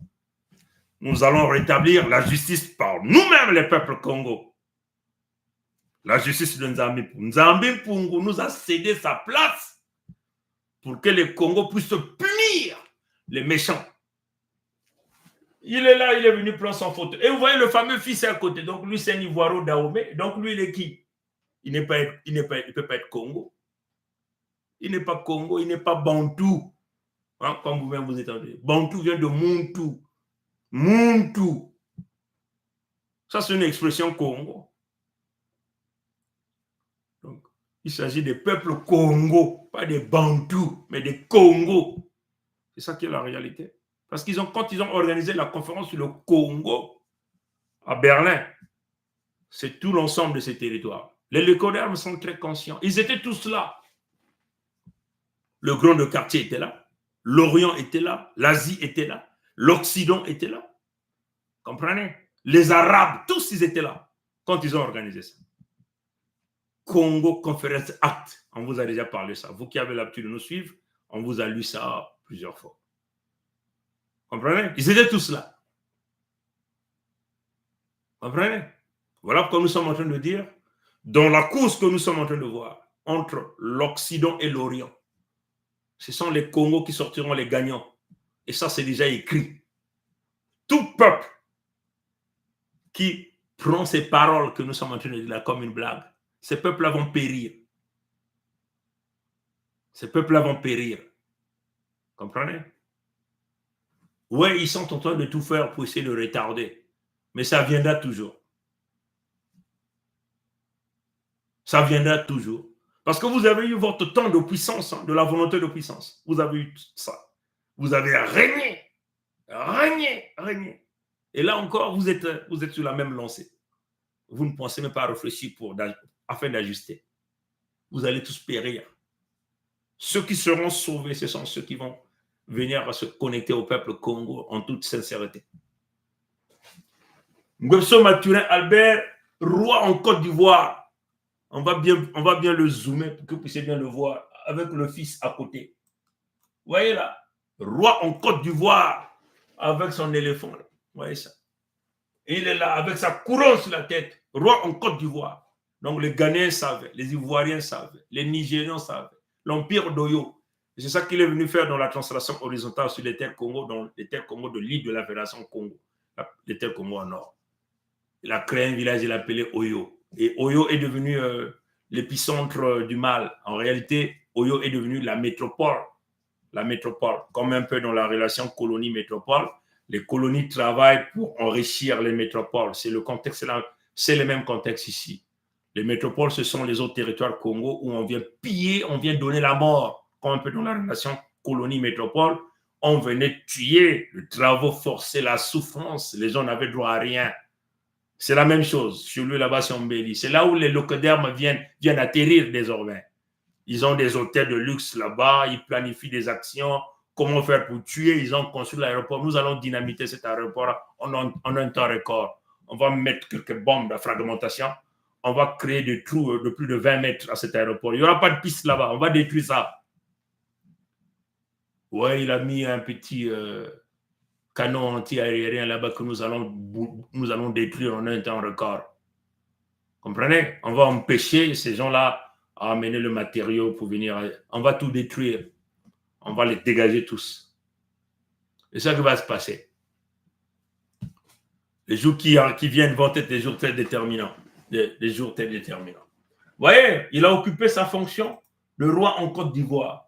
Nous allons rétablir la justice par nous-mêmes, les peuples Congo. La justice de Nzambi Pungu. Nzambi Pungu nous a cédé sa place pour que les Congos puissent punir les méchants. Il est là, il est venu prendre son fauteuil. Et vous voyez le fameux fils à côté. Donc lui, c'est un Ivoiro Dahomey. Donc lui, il est qui? Il ne peut pas être Congo. Il n'est pas Congo, il n'est pas Bantou. Hein, comme vous-même vous entendez. Bantou vient de Muntu. Muntu. Ça, c'est une expression Congo. Donc, il s'agit des peuples Congo, pas des Bantous, mais des Congo. C'est ça qui est la réalité. Parce qu'ils quand ils ont organisé la conférence sur le Congo à Berlin, c'est tout l'ensemble de ces territoires. Les Lécodermes sont très conscients. Ils étaient tous là. Le grand de quartier était là. L'Orient était là. L'Asie était là. L'Occident était là. Comprenez? Les Arabes, tous ils étaient là quand ils ont organisé ça. Congo Conference Act. On vous a déjà parlé de ça. Vous qui avez l'habitude de nous suivre, on vous a lu ça plusieurs fois. Comprenez? Ils étaient tous là. Comprenez? Voilà pourquoi nous sommes en train de dire, dans la course que nous sommes en train de voir, entre l'Occident et l'Orient, ce sont les Congos qui sortiront les gagnants. Et ça, c'est déjà écrit. Tout peuple qui prend ces paroles que nous sommes en train de dire là comme une blague, ces peuples-là vont périr. Ces peuples-là vont périr. Comprenez? Oui, ils sont en train de tout faire pour essayer de retarder. Mais ça viendra toujours. Ça viendra toujours. Parce que vous avez eu votre temps de puissance, hein, de la volonté de puissance. Vous avez eu ça. Vous avez régné. Et là encore, vous êtes sur la même lancée. Vous ne pensez même pas réfléchir afin d'ajuster. Vous allez tous périr. Ceux qui seront sauvés, ce sont ceux qui vont venir se connecter au peuple Congo en toute sincérité. Nguesso Maturin Albert, roi en Côte d'Ivoire. On va bien le zoomer pour que vous puissiez bien le voir avec le fils à côté. Vous voyez là, roi en Côte d'Ivoire avec son éléphant. Là. Vous voyez ça. Et il est là avec sa couronne sur la tête, roi en Côte d'Ivoire. Donc les Ghanéens savaient, les Ivoiriens savaient, les Nigérians savaient, l'Empire d'Oyo. C'est ça qu'il est venu faire dans la translation horizontale sur les terres Congo, dans les terres Congo de l'île de la Fédération Congo, les terres Congo en nord. Il a créé un village, il l'a appelé Oyo. Et Oyo est devenu l'épicentre du mal. En réalité, Oyo est devenu la métropole. La métropole, comme un peu dans la relation colonie-métropole. Les colonies travaillent pour enrichir les métropoles. C'est le contexte là, c'est le même contexte ici. Les métropoles, ce sont les autres territoires Congo où on vient piller, on vient donner la mort. Comme un peu dans la relation colonie-métropole, on venait tuer, le travail forcé, la souffrance. Les gens n'avaient droit à rien. C'est la même chose. Sur lui, là-bas, c'est Mbéli. C'est là où les Lécodermes viennent atterrir désormais. Ils ont des hôtels de luxe là-bas. Ils planifient des actions. Comment faire pour tuer? Ils ont construit l'aéroport. Nous allons dynamiter cet aéroport en un temps record. On va mettre quelques bombes de fragmentation. on va créer des trous de plus de 20 mètres à cet aéroport. Il n'y aura pas de piste là-bas. On va détruire ça. Ouais, il a mis un petit canon anti-aérien là-bas que nous allons détruire en un temps record. Comprenez? On va empêcher ces gens-là à amener le matériau pour venir. On va tout détruire. On va les dégager tous. C'est ça qui va se passer. Les jours qui viennent vont être des jours très déterminants. Des jours très déterminants. Vous voyez, il a occupé sa fonction, le roi en Côte d'Ivoire.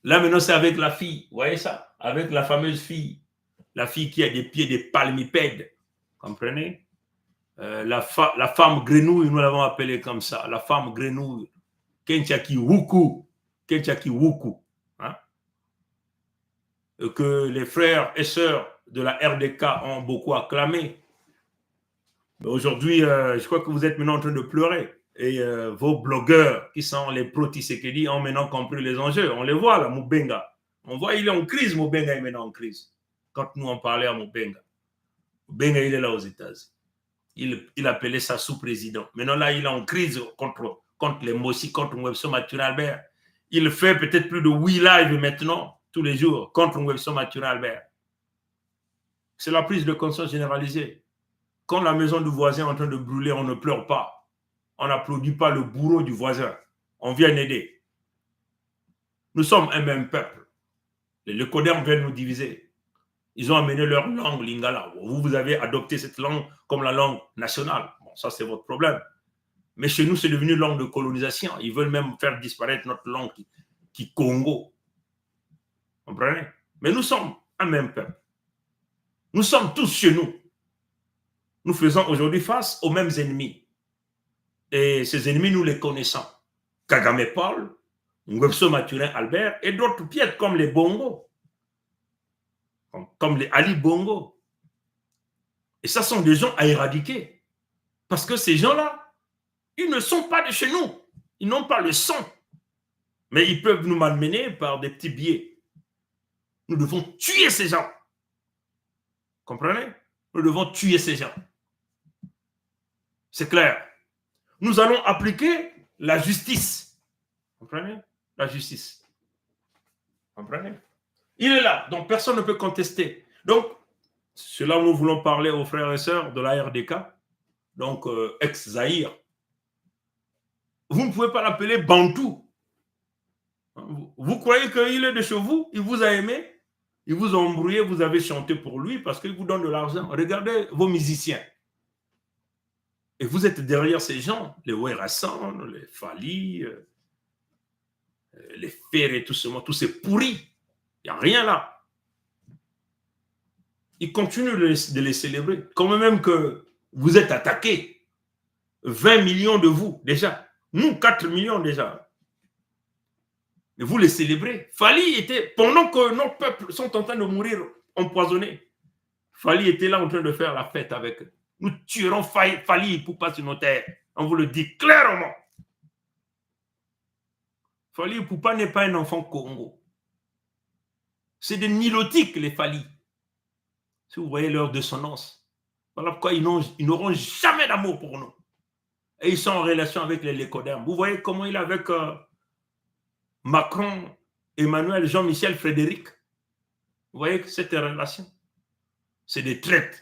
Là, maintenant, c'est avec la fille. Vous voyez ça? Avec la fameuse fille. La fille qui a des pieds des palmipèdes. Comprenez? La femme grenouille, nous l'avons appelée comme ça. La femme grenouille. Kenchaki Wuku. Kenchaki Wuku. Hein? Que les frères et sœurs de la RDK ont beaucoup acclamé. Mais aujourd'hui, je crois que vous êtes maintenant en train de pleurer. Et vos blogueurs qui sont les pro-Tshisekedi ont maintenant compris les enjeux. On les voit là, Mubenga. On voit il est en crise, Mubenga est maintenant en crise. Quand nous on parlait à Mubenga. Mubenga, il est là aux États-Unis. Il appelait ça sous-président. Maintenant là, il est en crise contre les Mossi, contre Mwebso Mathurin Albert. Il fait peut-être plus de 8 lives maintenant, tous les jours, contre Mwebso Mathurin Albert. C'est la prise de conscience généralisée. Quand la maison du voisin est en train de brûler, on ne pleure pas. On n'applaudit pas le bourreau du voisin. On vient aider. Nous sommes un même peuple. Les Lecodermes viennent nous diviser. Ils ont amené leur langue lingala. Vous avez adopté cette langue comme la langue nationale. Bon, ça, c'est votre problème. Mais chez nous, c'est devenu une langue de colonisation. Ils veulent même faire disparaître notre langue qui Congo. Vous comprenez? Mais nous sommes un même peuple. Nous sommes tous chez nous. Nous faisons aujourd'hui face aux mêmes ennemis. Et ces ennemis, nous les connaissons. Kagame Paul, Mwebso Mathurin Albert et d'autres piètres comme les Bongo. Comme les Ali Bongo. Et ça sont des gens à éradiquer. Parce que ces gens-là, ils ne sont pas de chez nous. Ils n'ont pas le sang. Mais ils peuvent nous malmener par des petits biais. Nous devons tuer ces gens. Comprenez? Nous devons tuer ces gens. C'est clair. Nous allons appliquer la justice. Comprenez? La justice. Comprenez? Il est là, donc personne ne peut contester. Donc, c'est là où nous voulons parler aux frères et sœurs de la RDK, donc ex-Zaïre. Vous ne pouvez pas l'appeler Bantou. Vous croyez qu'il est de chez vous, il vous a aimé, il vous a embrouillé, vous avez chanté pour lui parce qu'il vous donne de l'argent. Regardez vos musiciens. Et vous êtes derrière ces gens, les Werassan, les Fali, les Ferré, tout ce monde, tous ces pourris. Il n'y a rien là. Ils continuent de les célébrer. Quand même que vous êtes attaqués. 20 millions de vous déjà. Nous, 4 millions déjà. Et vous les célébrez. Fali était, pendant que nos peuples sont en train de mourir empoisonnés, Fali était là en train de faire la fête avec eux. Nous tuerons Fali pour passer nos terres. On vous le dit clairement. Fali Poupa n'est pas un enfant Congo. C'est des nilotiques, les Fali. Si vous voyez leur descendance. Voilà pourquoi ils n'auront jamais d'amour pour nous. Et ils sont en relation avec les Lecodermes. Vous voyez comment il est avec Macron, Emmanuel, Jean-Michel, Frédéric. Vous voyez cette relation. C'est des traites.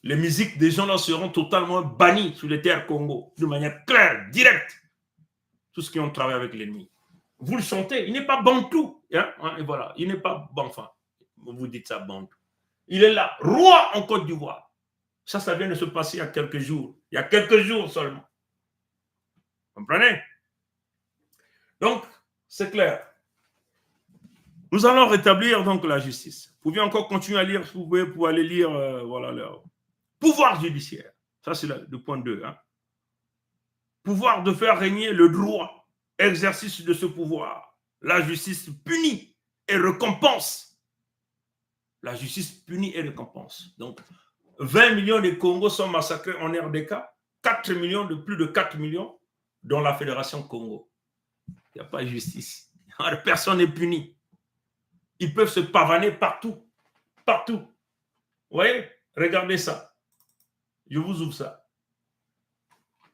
Les musiques des gens là seront totalement bannies sur les terres Congo, de manière claire, directe. Tous ceux qui ont travaillé avec l'ennemi. Vous le chantez, il n'est pas bantou. Hein? Et voilà, il n'est pas banfa. Vous dites ça bantou. Il est là, roi en Côte d'Ivoire. Ça vient de se passer il y a quelques jours. Il y a quelques jours seulement. Vous comprenez? Donc, c'est clair. Nous allons rétablir donc la justice. Vous pouvez encore continuer à lire, vous pouvez pour aller lire voilà, leur pouvoir judiciaire. Ça, c'est le point 2. Hein. Pouvoir de faire régner le droit, exercice de ce pouvoir. La justice punit et récompense. La justice punit et récompense. Donc, 20 millions de Congos sont massacrés en RDK, 4 millions, de plus de 4 millions dans la Fédération Congo. Il n'y a pas de justice. Personne n'est puni. Ils peuvent se pavaner partout. Partout. Vous voyez? Regardez ça. Je vous ouvre ça.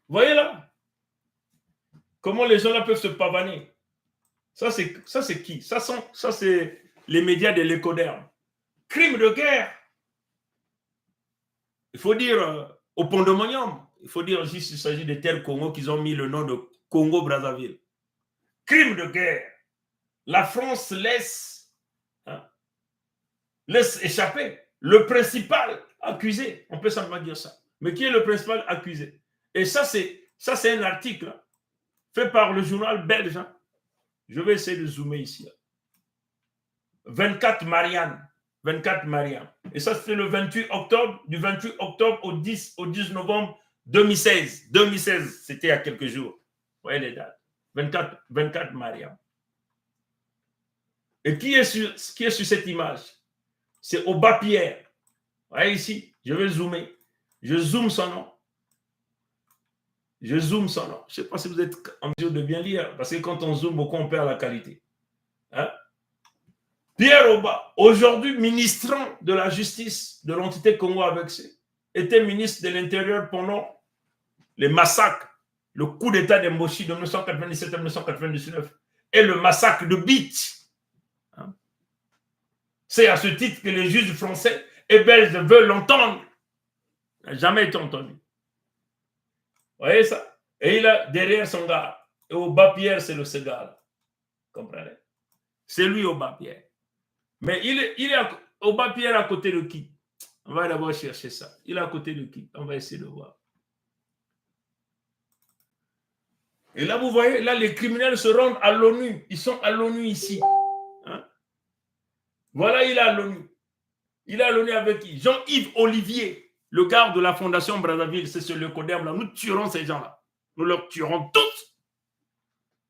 Vous voyez là? Comment les gens là peuvent se pavaner? Ça, c'est qui? Ça, c'est les médias de l'écoderme. Crime de guerre. Il faut dire au pandemonium, il faut dire juste qu'il s'agit de terres Congo qu'ils ont mis le nom de Congo-Brazzaville. Crime de guerre. La France laisse échapper le principal accusé. On peut simplement dire ça. Mais qui est le principal accusé? Et ça, c'est un article fait par le journal belge. Je vais essayer de zoomer ici. 24 Marianne. 24 Marianne. Et ça, c'était le 28 octobre, du 28 octobre au 10 novembre 2016. 2016, c'était il y a quelques jours. Vous voyez les dates. 24 Marianne. Et qui est sur cette image? C'est Oba Pierre. Vous voyez ici, je vais zoomer. Je zoome son nom. Je zoome son nom. Je ne sais pas si vous êtes en mesure de bien lire, parce que quand on zoome beaucoup, on perd la qualité. Pierre Oba, aujourd'hui ministrant de la justice de l'entité Congo-AVC, était ministre de l'Intérieur pendant les massacres, le coup d'État de Moshi de 1997 à 1999 et le massacre de Bit. C'est à ce titre que les juges français et belges veulent l'entendre. Il n'a jamais été entendu. Vous voyez ça? Et il a derrière son gars. Et Oba Pierre, c'est le Ségal. Comprenez? C'est lui Oba Pierre. Mais il est Oba Pierre à côté de qui? On va d'abord chercher ça. Il est à côté de qui? On va essayer de voir. Et là, vous voyez, là, les criminels se rendent à l'ONU. Ils sont à l'ONU ici. Voilà, il est à l'ONU. Il est à l'ONU avec qui? Jean-Yves Olivier, le garde de la Fondation Brazzaville. C'est sur le Codem là. Nous tuerons ces gens-là. Nous leur tuerons tous.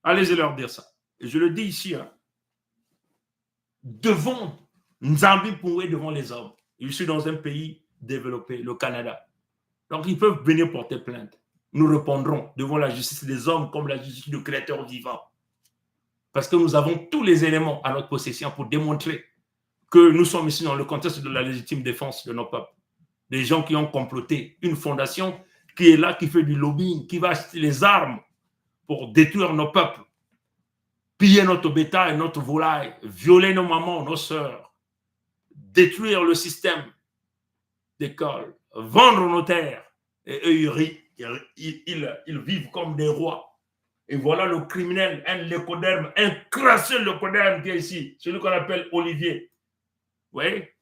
Allez-y leur dire ça. Et je le dis ici, devant Nzambi Poué, devant les hommes. Je suis dans un pays développé, le Canada. Donc, ils peuvent venir porter plainte. Nous répondrons devant la justice des hommes comme la justice du créateur vivant. Parce que nous avons tous les éléments à notre possession pour démontrer que nous sommes ici dans le contexte de la légitime défense de nos peuples. Des gens qui ont comploté une fondation qui est là, qui fait du lobbying, qui va acheter les armes pour détruire nos peuples, piller notre bétail, notre volaille, violer nos mamans, nos sœurs, détruire le système d'école, vendre nos terres. Et eux, ils vivent comme des rois. Et voilà le criminel, un lécoderme, un crasseux lécoderme qui est ici, celui qu'on appelle Olivier. Vous voyez?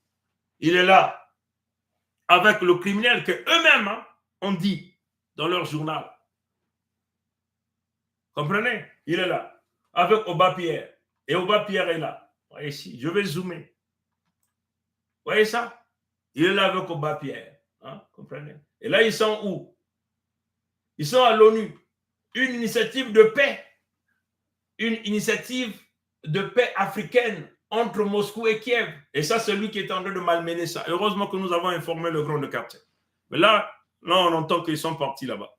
Il est là, avec le criminel que eux-mêmes ont dit dans leur journal. Comprenez? Il est là, avec Oba Pierre. Et Oba Pierre est là. Vous voyez ici, je vais zoomer. Vous voyez ça? Il est là avec Oba Pierre. Comprenez? Et là, ils sont où? Ils sont à l'ONU. Une initiative de paix. Une initiative de paix africaine entre Moscou et Kiev. Et ça, c'est lui qui est en train de malmener ça. Heureusement que nous avons informé le grand de quartier. Mais là, on entend qu'ils sont partis là-bas.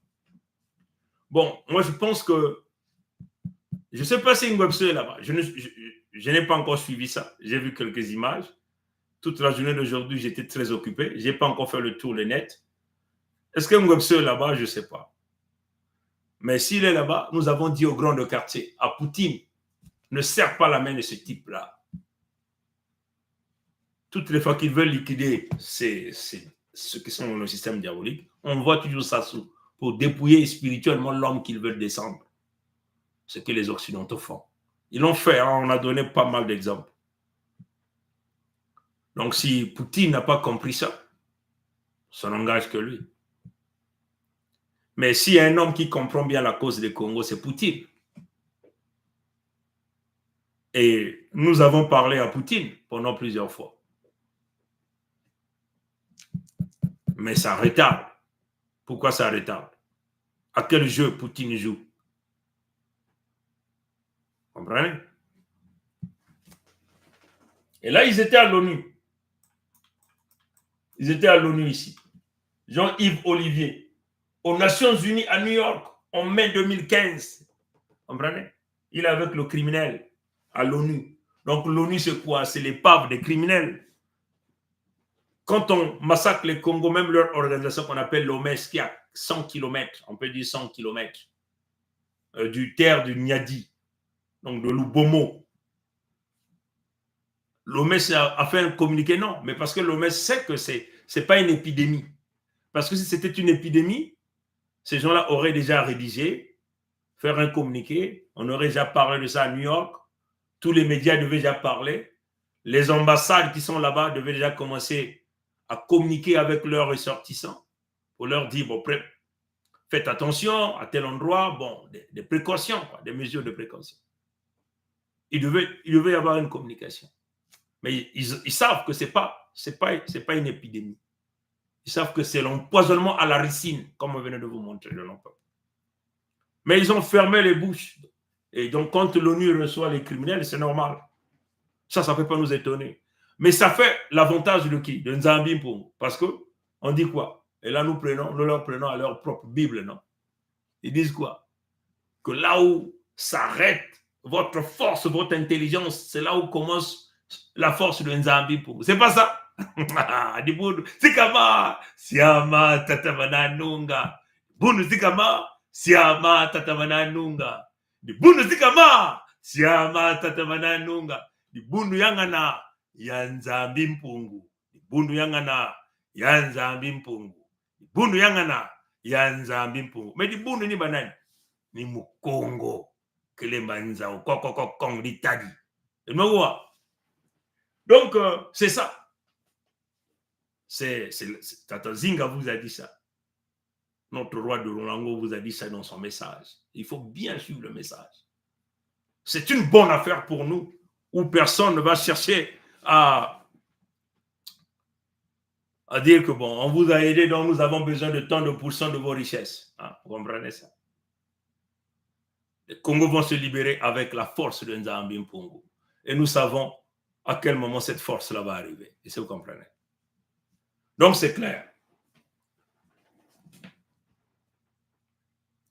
Bon, moi, je pense que je ne sais pas si Ngwebso est là-bas. Je n'ai pas encore suivi ça. J'ai vu quelques images. Toute la journée d'aujourd'hui, j'étais très occupé. Je n'ai pas encore fait le tour le net. Est-ce que Ngwebso est là-bas? Je ne sais pas. Mais s'il est là-bas, nous avons dit au grand de quartier, à Poutine, ne serre pas la main de ce type-là. Toutes les fois qu'ils veulent liquider ceux qui sont dans le système diabolique, on voit toujours ça pour dépouiller spirituellement l'homme qu'ils veulent descendre. Ce que les Occidentaux font. Ils l'ont fait, on a donné pas mal d'exemples. Donc si Poutine n'a pas compris ça, ça n'engage que lui. Mais s'il y a un homme qui comprend bien la cause des Congo, c'est Poutine. Et nous avons parlé à Poutine pendant plusieurs fois. Mais ça retarde. Pourquoi ça retarde? À quel jeu Poutine joue? Vous comprenez? Et là, ils étaient à l'ONU. Ils étaient à l'ONU ici. Jean-Yves Olivier. Aux Nations Unies à New York, en mai 2015. Vous comprenez? Il est avec le criminel à l'ONU. Donc l'ONU, c'est quoi? C'est l'épave des criminels. quand on massacre les Congo, même leur organisation qu'on appelle l'OMS, qui a 100 km, on peut dire 100 km, du terre du Niadi, donc de Lubomo. L'OMS a fait un communiqué, non, mais parce que l'OMS sait que ce n'est pas une épidémie. Parce que si c'était une épidémie, ces gens-là auraient déjà rédigé, faire un communiqué, on aurait déjà parlé de ça à New York, tous les médias devaient déjà parler, les ambassades qui sont là-bas devaient déjà commencer à communiquer avec leurs ressortissants pour leur dire, bon, faites attention à tel endroit, bon, des précautions, quoi, des mesures de précaution. Il devait y avoir une communication. Mais ils savent que ce n'est pas une épidémie. Ils savent que c'est l'empoisonnement à la ricine, comme on venait de vous montrer de nos peuples. Mais ils ont fermé les bouches. Et donc, quand l'ONU reçoit les criminels, c'est normal. Ça ne peut pas nous étonner. Mais ça fait l'avantage de qui? De Nzambi Mpungu. Parce qu'on dit quoi? Et là, nous leur prenons à leur propre Bible, non? Ils disent quoi? Que là où s'arrête votre force, votre intelligence, c'est là où commence la force de Nzambi Mpungu. C'est pas ça? Dibundu sikama siama tatamananunga. Bundu sikama siama tatamananunga. Dibundu sikama siama tatamananunga. Dibundu yangana ya Nzambi Mpungu. Dibundu yangana ya Nzambi Mpungu. Dibundu yangana ya Nzambi Mpungu. Mais dibundu ni banani? Ni Mukongo. Kelemba nzao kokokokong litadi. Donc c'est ça. Tata Zinga vous a dit ça. Notre roi de Luango vous a dit ça dans son message. Il faut bien suivre le message. C'est une bonne affaire pour nous, où personne ne va chercher à dire que bon, on vous a aidé, donc nous avons besoin de tant de pourcents de vos richesses. Ah, vous comprenez ça? Les Congos vont se libérer avec la force de Nzambi Mpungu. Et nous savons à quel moment cette force-là va arriver. Et si vous comprenez. Donc, c'est clair.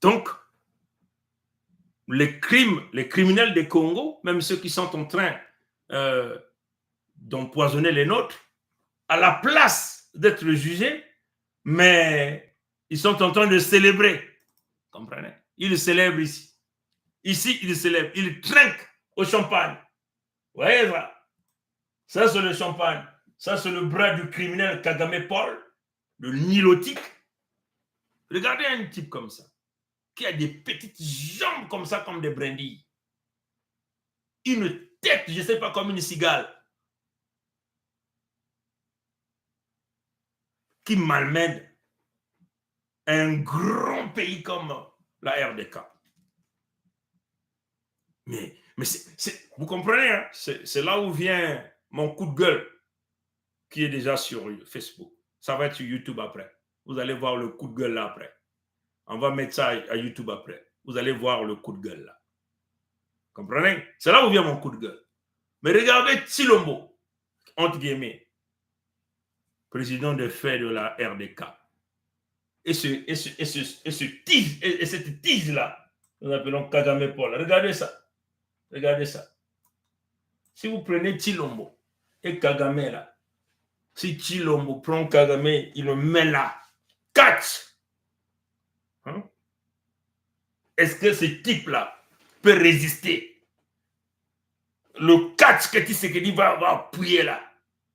Donc, les criminels des Congo, même ceux qui sont en train d'empoisonner les nôtres, à la place d'être jugés, mais ils sont en train de célébrer. Comprenez? Ils célèbrent ici. Ici, ils célèbrent. Ils trinquent au champagne. Vous voyez ça? Ça, c'est le champagne. Ça, c'est le bras du criminel Kagame Paul, le nilotique. Regardez un type comme ça, qui a des petites jambes comme ça, comme des brindilles. Une tête, je ne sais pas, comme une cigale. Qui malmène un grand pays comme la RDK. Mais vous comprenez, hein? C'est là où vient mon coup de gueule, qui est déjà sur Facebook. Ça va être sur YouTube après. Vous allez voir le coup de gueule là après. On va mettre ça à YouTube après. Vous allez voir le coup de gueule là. Comprenez? C'est là où vient mon coup de gueule. Mais regardez Tshilombo, entre guillemets, président de fait de la RDK. Et cette tige-là, nous appelons Kagame Paul. Regardez ça. Regardez ça. Si vous prenez Tshilombo et Kagame là, si Tshilombo prend Kagame, il le met là. Catch! Hein? Est-ce que ce type-là peut résister? Le catch que Tshisekedi va appuyer là,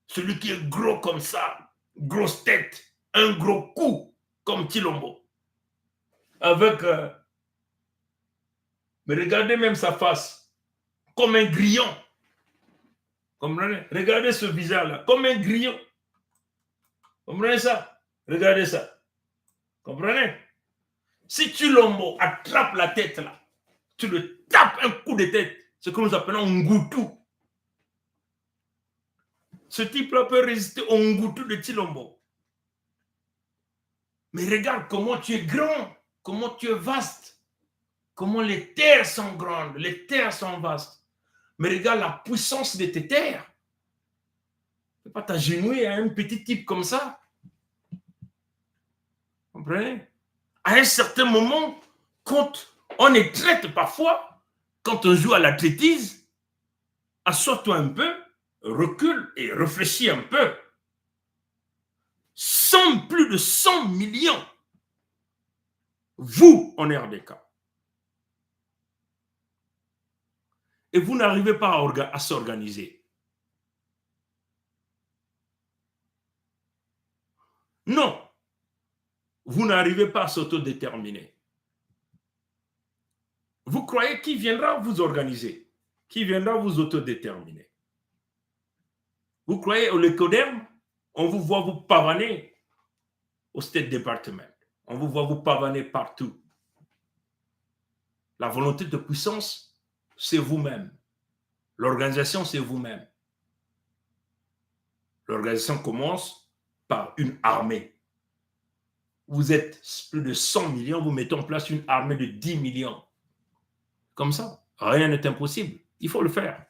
celui qui est gros comme ça, grosse tête, un gros cou comme Tshilombo. Avec... mais regardez même sa face, comme un grillon. Comprenez? Regardez ce visage-là, comme un grillon. Comprenez ça? Regardez ça. Comprenez? Si Tshilombo attrape la tête là, tu le tapes un coup de tête, ce que nous appelons Ngoutou. Ce type-là peut résister au Ngoutou de Tshilombo. Mais regarde comment tu es grand, comment tu es vaste, comment les terres sont grandes, les terres sont vastes. Mais regarde la puissance de tes terres. Tu ne peux pas t'agenouiller à un petit type comme ça. Vous comprenez? À un certain moment, quand on est traite parfois, quand on joue à l'athlétisme, assois-toi un peu, recule et réfléchis un peu. Plus de 100 millions. Vous, en RDK. Et vous n'arrivez pas à s'organiser. Non. Vous n'arrivez pas à s'autodéterminer. Vous croyez qui viendra vous organiser? Qui viendra vous autodéterminer? Vous croyez au Lecoderm? On vous voit vous pavaner au State Department. On vous voit vous pavaner partout. La volonté de puissance, c'est vous-même. L'organisation, c'est vous-même. L'organisation commence par une armée. Vous êtes plus de 100 millions, vous mettez en place une armée de 10 millions. Comme ça, rien n'est impossible. Il faut le faire.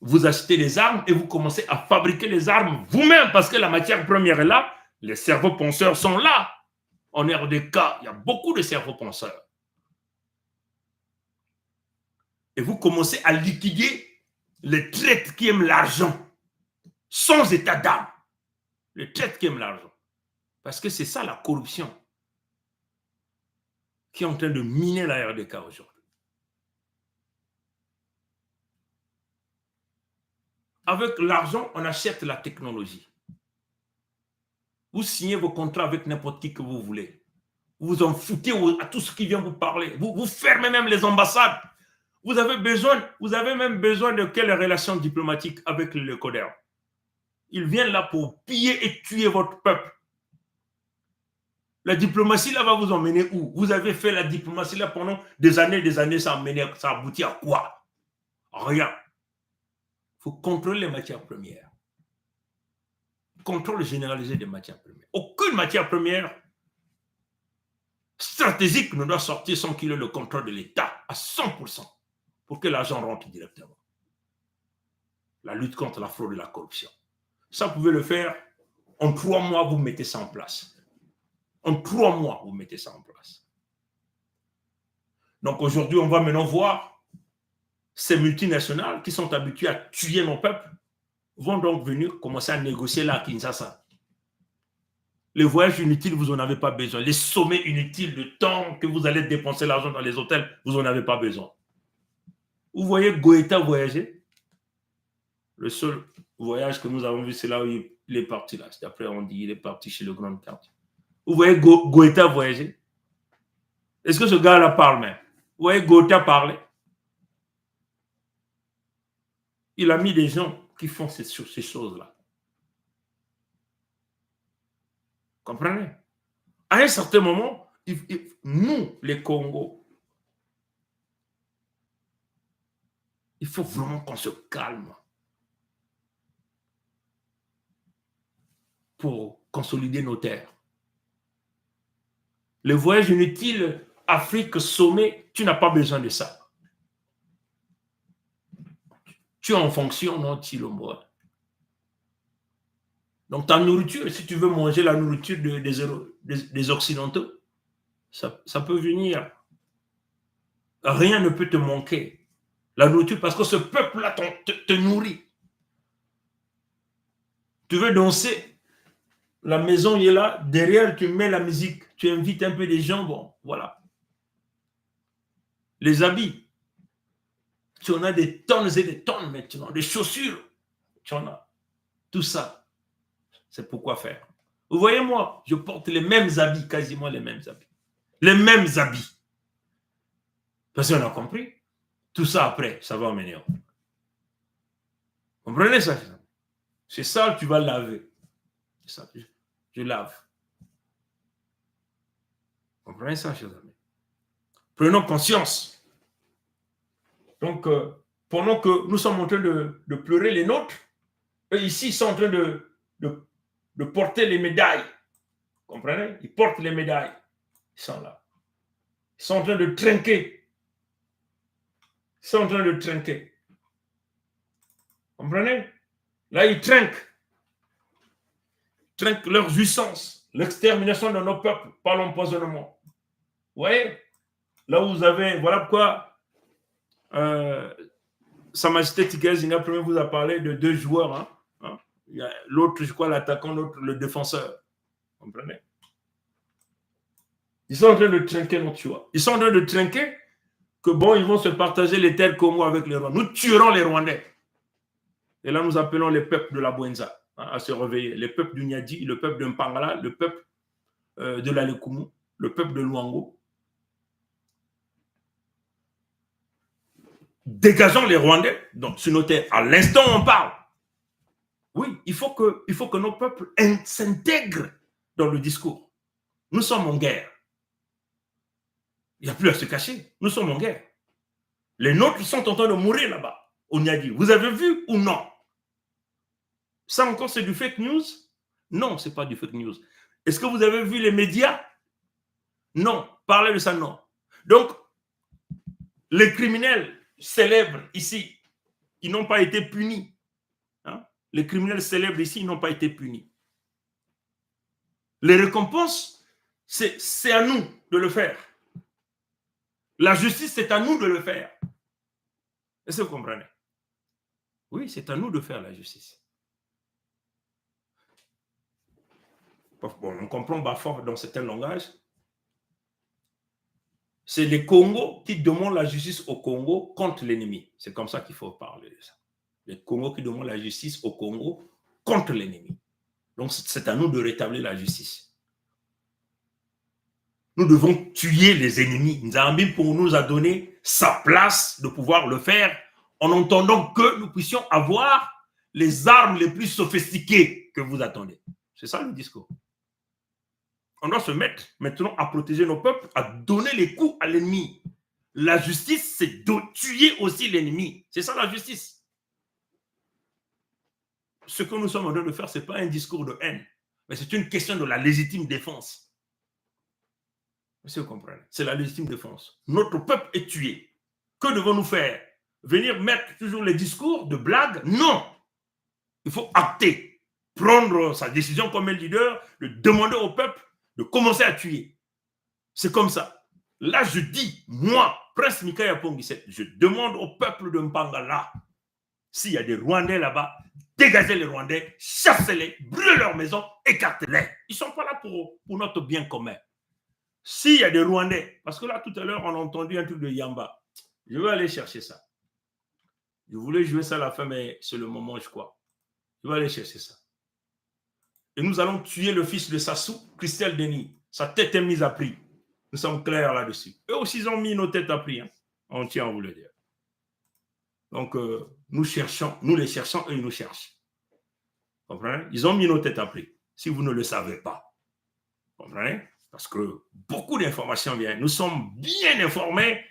Vous achetez les armes et vous commencez à fabriquer les armes vous-même parce que la matière première est là, les cerveaux penseurs sont là. En RDK, il y a beaucoup de cerveaux penseurs. Et vous commencez à liquider les traîtres qui aiment l'argent, sans état d'âme. Les traîtres qui aiment l'argent. Parce que c'est ça la corruption qui est en train de miner la RDK aujourd'hui. Avec l'argent, on achète la technologie. Vous signez vos contrats avec n'importe qui que vous voulez. Vous vous en foutez à tout ce qui vient vous parler. Vous fermez même les ambassades. Vous avez même besoin de quelles relations diplomatiques avec le Lecoderm? Ils viennent là pour piller et tuer votre peuple. La diplomatie là va vous emmener où? Vous avez fait la diplomatie là pendant des années, ça aboutit à quoi? Rien. Il faut contrôler les matières premières. Contrôle généralisé des matières premières. Aucune matière première stratégique ne doit sortir sans qu'il ait le contrôle de l'État à 100% pour que l'argent rentre directement. La lutte contre la fraude et la corruption. Ça, vous pouvez le faire en 3 mois, vous mettez ça en place. En 3 mois, vous mettez ça en place. Donc aujourd'hui, on va maintenant voir ces multinationales qui sont habituées à tuer nos peuples vont donc venir commencer à négocier là à Kinshasa. Les voyages inutiles, vous n'en avez pas besoin. Les sommets inutiles de temps que vous allez dépenser l'argent dans les hôtels, vous n'en avez pas besoin. Vous voyez Goïta voyager? Le seul voyage que nous avons vu, c'est là où il est parti. Là. Après, on dit qu'il est parti chez le grand quartier. Vous voyez Goïta voyager? Est-ce que ce gars-là parle même? Vous voyez Goïta parler? Il a mis des gens qui font ces choses-là. Comprenez? À un certain moment, nous, les Congos, il faut vraiment qu'on se calme pour consolider nos terres. Le voyage inutile, Afrique sommet, tu n'as pas besoin de ça. Tu es en fonction, non, Tilombo. Donc ta nourriture, si tu veux manger la nourriture des Occidentaux, ça peut venir. Rien ne peut te manquer. La nourriture, parce que ce peuple-là te nourrit. Tu veux danser, la maison est là, derrière tu mets la musique, tu invites un peu des gens, bon, voilà. Les habits, tu en as des tonnes et des tonnes maintenant, des chaussures, tu en as. Tout ça, c'est pourquoi faire. Vous voyez, moi, je porte les mêmes habits, quasiment les mêmes habits. Les mêmes habits. Parce qu'on a compris. Tout ça après, ça va emmener. Comprenez ça? C'est ça que tu vas laver. C'est ça, je lave. Comprenez ça, chers amis? Prenons conscience. Donc, pendant que nous sommes en train de pleurer les nôtres, eux ici, ils sont en train de porter les médailles. Comprenez? Ils portent les médailles. Ils sont là. Ils sont en train de trinquer. Ils sont en train de trinquer. Comprenez? Là, ils trinquent. Ils trinquent leur jouissance, l'extermination de nos peuples par l'empoisonnement. Vous voyez? Là où vous avez, voilà pourquoi Sa Majesté Tigre Zinga Premier vous a parlé de 2 joueurs. l'autre, je crois, l'attaquant, l'autre, le défenseur. Vous comprenez? Ils sont en train de trinquer notre choix. Ils sont en train de trinquer que bon, ils vont se partager les terres Congo avec les Rwandais. Nous tuerons les Rwandais. Et là, nous appelons les peuples de la Bwenza à se réveiller. Les peuples du Nyadi, le peuple de Mpangala, le peuple de la Lekumu, le peuple de Luango. Dégageons les Rwandais donc, sur nos terres. À l'instant, on parle. Oui, il faut que nos peuples s'intègrent dans le discours. Nous sommes en guerre. Il n'y a plus à se cacher. Nous sommes en guerre. Les nôtres sont en train de mourir là-bas. On y a dit. Vous avez vu ou non? Ça encore, c'est du fake news? Non, ce n'est pas du fake news. Est-ce que vous avez vu les médias? Non. Parlez de ça, non. Donc, les criminels célèbres ici, ils n'ont pas été punis. Hein? Les criminels célèbres ici, ils n'ont pas été punis. Les récompenses, c'est à nous de le faire. La justice, c'est à nous de le faire. Est-ce que vous comprenez? Oui, c'est à nous de faire la justice. Bon, on comprend Bafort dans certains langages. C'est les Congos qui demandent la justice au Congo contre l'ennemi. C'est comme ça qu'il faut parler de ça. Les Congos qui demandent la justice au Congo contre l'ennemi. Donc, c'est à nous de rétablir la justice. Nous devons tuer les ennemis. Nzambi pour nous a donné sa place de pouvoir le faire en entendant que nous puissions avoir les armes les plus sophistiquées que vous attendez. C'est ça le discours. On doit se mettre maintenant à protéger nos peuples, à donner les coups à l'ennemi. La justice, c'est de tuer aussi l'ennemi. C'est ça la justice. Ce que nous sommes en train de faire, ce n'est pas un discours de haine, mais c'est une question de la légitime défense. Monsieur, vous comprenez? C'est la légitime défense. Notre peuple est tué. Que devons-nous faire? Venir mettre toujours les discours de blague? Non. Il faut acter, prendre sa décision comme un leader, de demander au peuple de commencer à tuer. C'est comme ça. Là, je dis, moi, Prince Mikaya Pongisset, je demande au peuple de Mpangala, s'il y a des Rwandais là-bas, dégagez les Rwandais, chassez-les, brûlez leurs maisons, écartez-les. Ils ne sont pas là pour notre bien commun. S'il y a des Rwandais, parce que là, tout à l'heure, on a entendu un truc de Yamba. Je vais aller chercher ça. Je voulais jouer ça à la fin, mais c'est le moment, je crois. Je vais aller chercher ça. Et nous allons tuer le fils de Sassou, Christelle Denis. Sa tête est mise à prix. Nous sommes clairs là-dessus. Eux aussi, ils ont mis nos têtes à prix. Hein. On tient à vous le dire. Donc, nous les cherchons et ils nous cherchent. Vous comprenez? Ils ont mis nos têtes à prix. Si vous ne le savez pas. Vous comprenez? Parce que beaucoup d'informations viennent. Nous sommes bien informés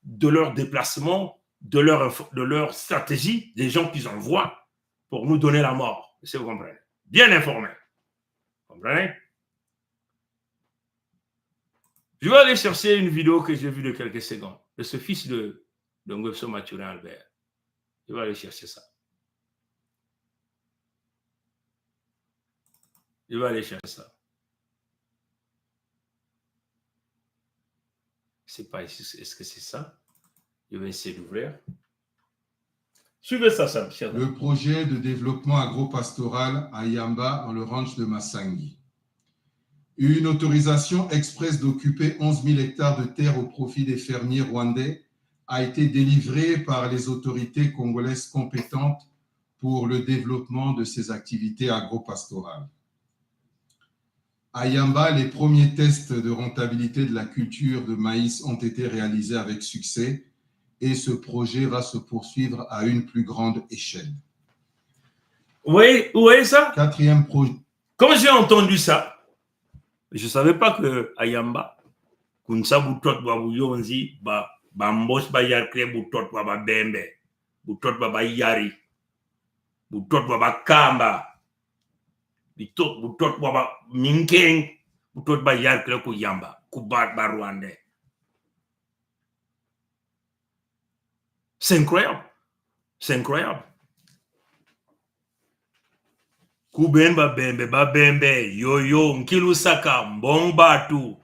de leur déplacement, de leur stratégie, des gens qu'ils envoient pour nous donner la mort. Si vous comprenez? Bien informés. Vous comprenez? Je vais aller chercher une vidéo que j'ai vue de quelques secondes de ce fils de Ngwebso Mathurin Albert. Je vais aller chercher ça. Je vais aller chercher ça. Je ne sais pas, est-ce que c'est ça? Je vais essayer d'ouvrir. Suivez ça, cher. Le projet de développement agro-pastoral à Yamba, dans le ranch de Massangi. Une autorisation express d'occuper 11 000 hectares de terre au profit des fermiers rwandais a été délivrée par les autorités congolaises compétentes pour le développement de ces activités agro-pastorales. À Yamba, les premiers tests de rentabilité de la culture de maïs ont été réalisés avec succès et ce projet va se poursuivre à une plus grande échelle. Oui, où est ça? Quatrième projet. Quand j'ai entendu ça, je ne savais pas que à Yamba, Kunsa Boutot Babuyonzi, Bambos Bayarkre Boutot Baba Bembe, Boutot Baba Yari, Boutot Baba Kamba, Boutot Baba Minkeng, Boutot Bayarkre Kuyamba, Kubat Barwande. C'est incroyable. C'est incroyable. Kubemba bembe babembe yoyo nkilu saka mbongbatu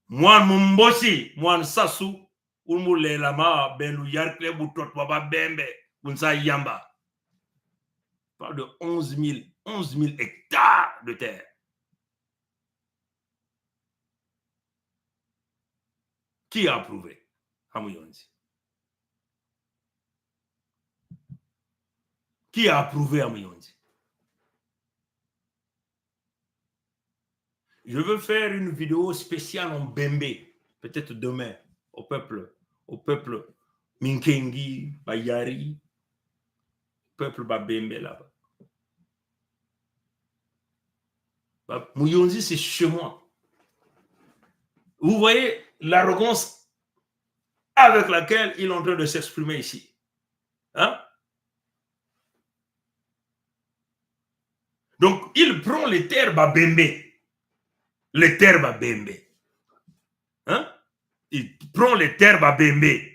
mwan mumbosi mwan sasu umulela ma benu yarkle butot baba bembe kunsa Yamba. Parle de 11 000 11 000 hectares de terre. Qui a approuvé à Muyonzi? Qui a approuvé à Muyonzi? Je veux faire une vidéo spéciale en Bembe, peut-être demain, au peuple Minkengi, Bayari, peuple Babembe là-bas. Muyonzi, c'est chez moi. Vous voyez l'arrogance avec laquelle il est en train de s'exprimer ici. Hein? Donc, il prend les terres Babembe. Les terres Babembe. Hein? Il prend les terres Babembe.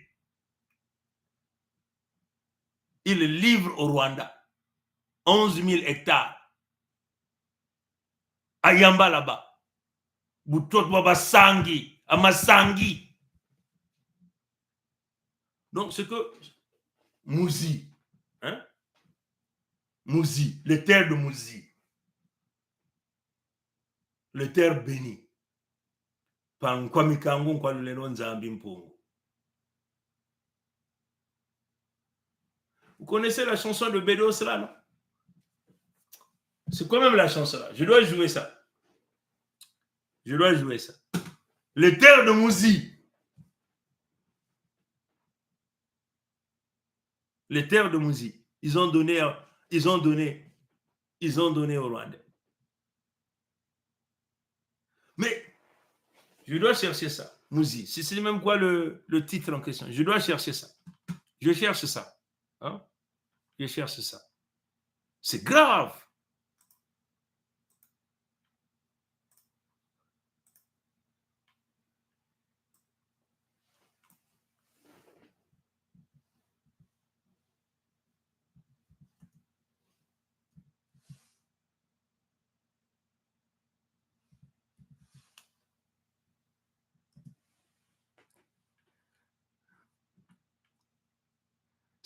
Il les livre au Rwanda. 11 000 hectares. À Yamba là-bas. Boutot Babasangi. À Masangi. Donc, c'est que Mouzi. Hein? Mouzi. Les terres de Mouzi. Les terres bénies. Vous connaissez la chanson de Bédos là, non? C'est quand même la chanson là. Je dois jouer ça. Je dois jouer ça. Les terres de Mouzi. Les terres de Mouzi. Ils ont donné au Rwanda. Mais je dois chercher ça. Mouzi. C'est même quoi le titre en question. Je dois chercher ça. Je cherche ça. Hein? Je cherche ça. C'est grave.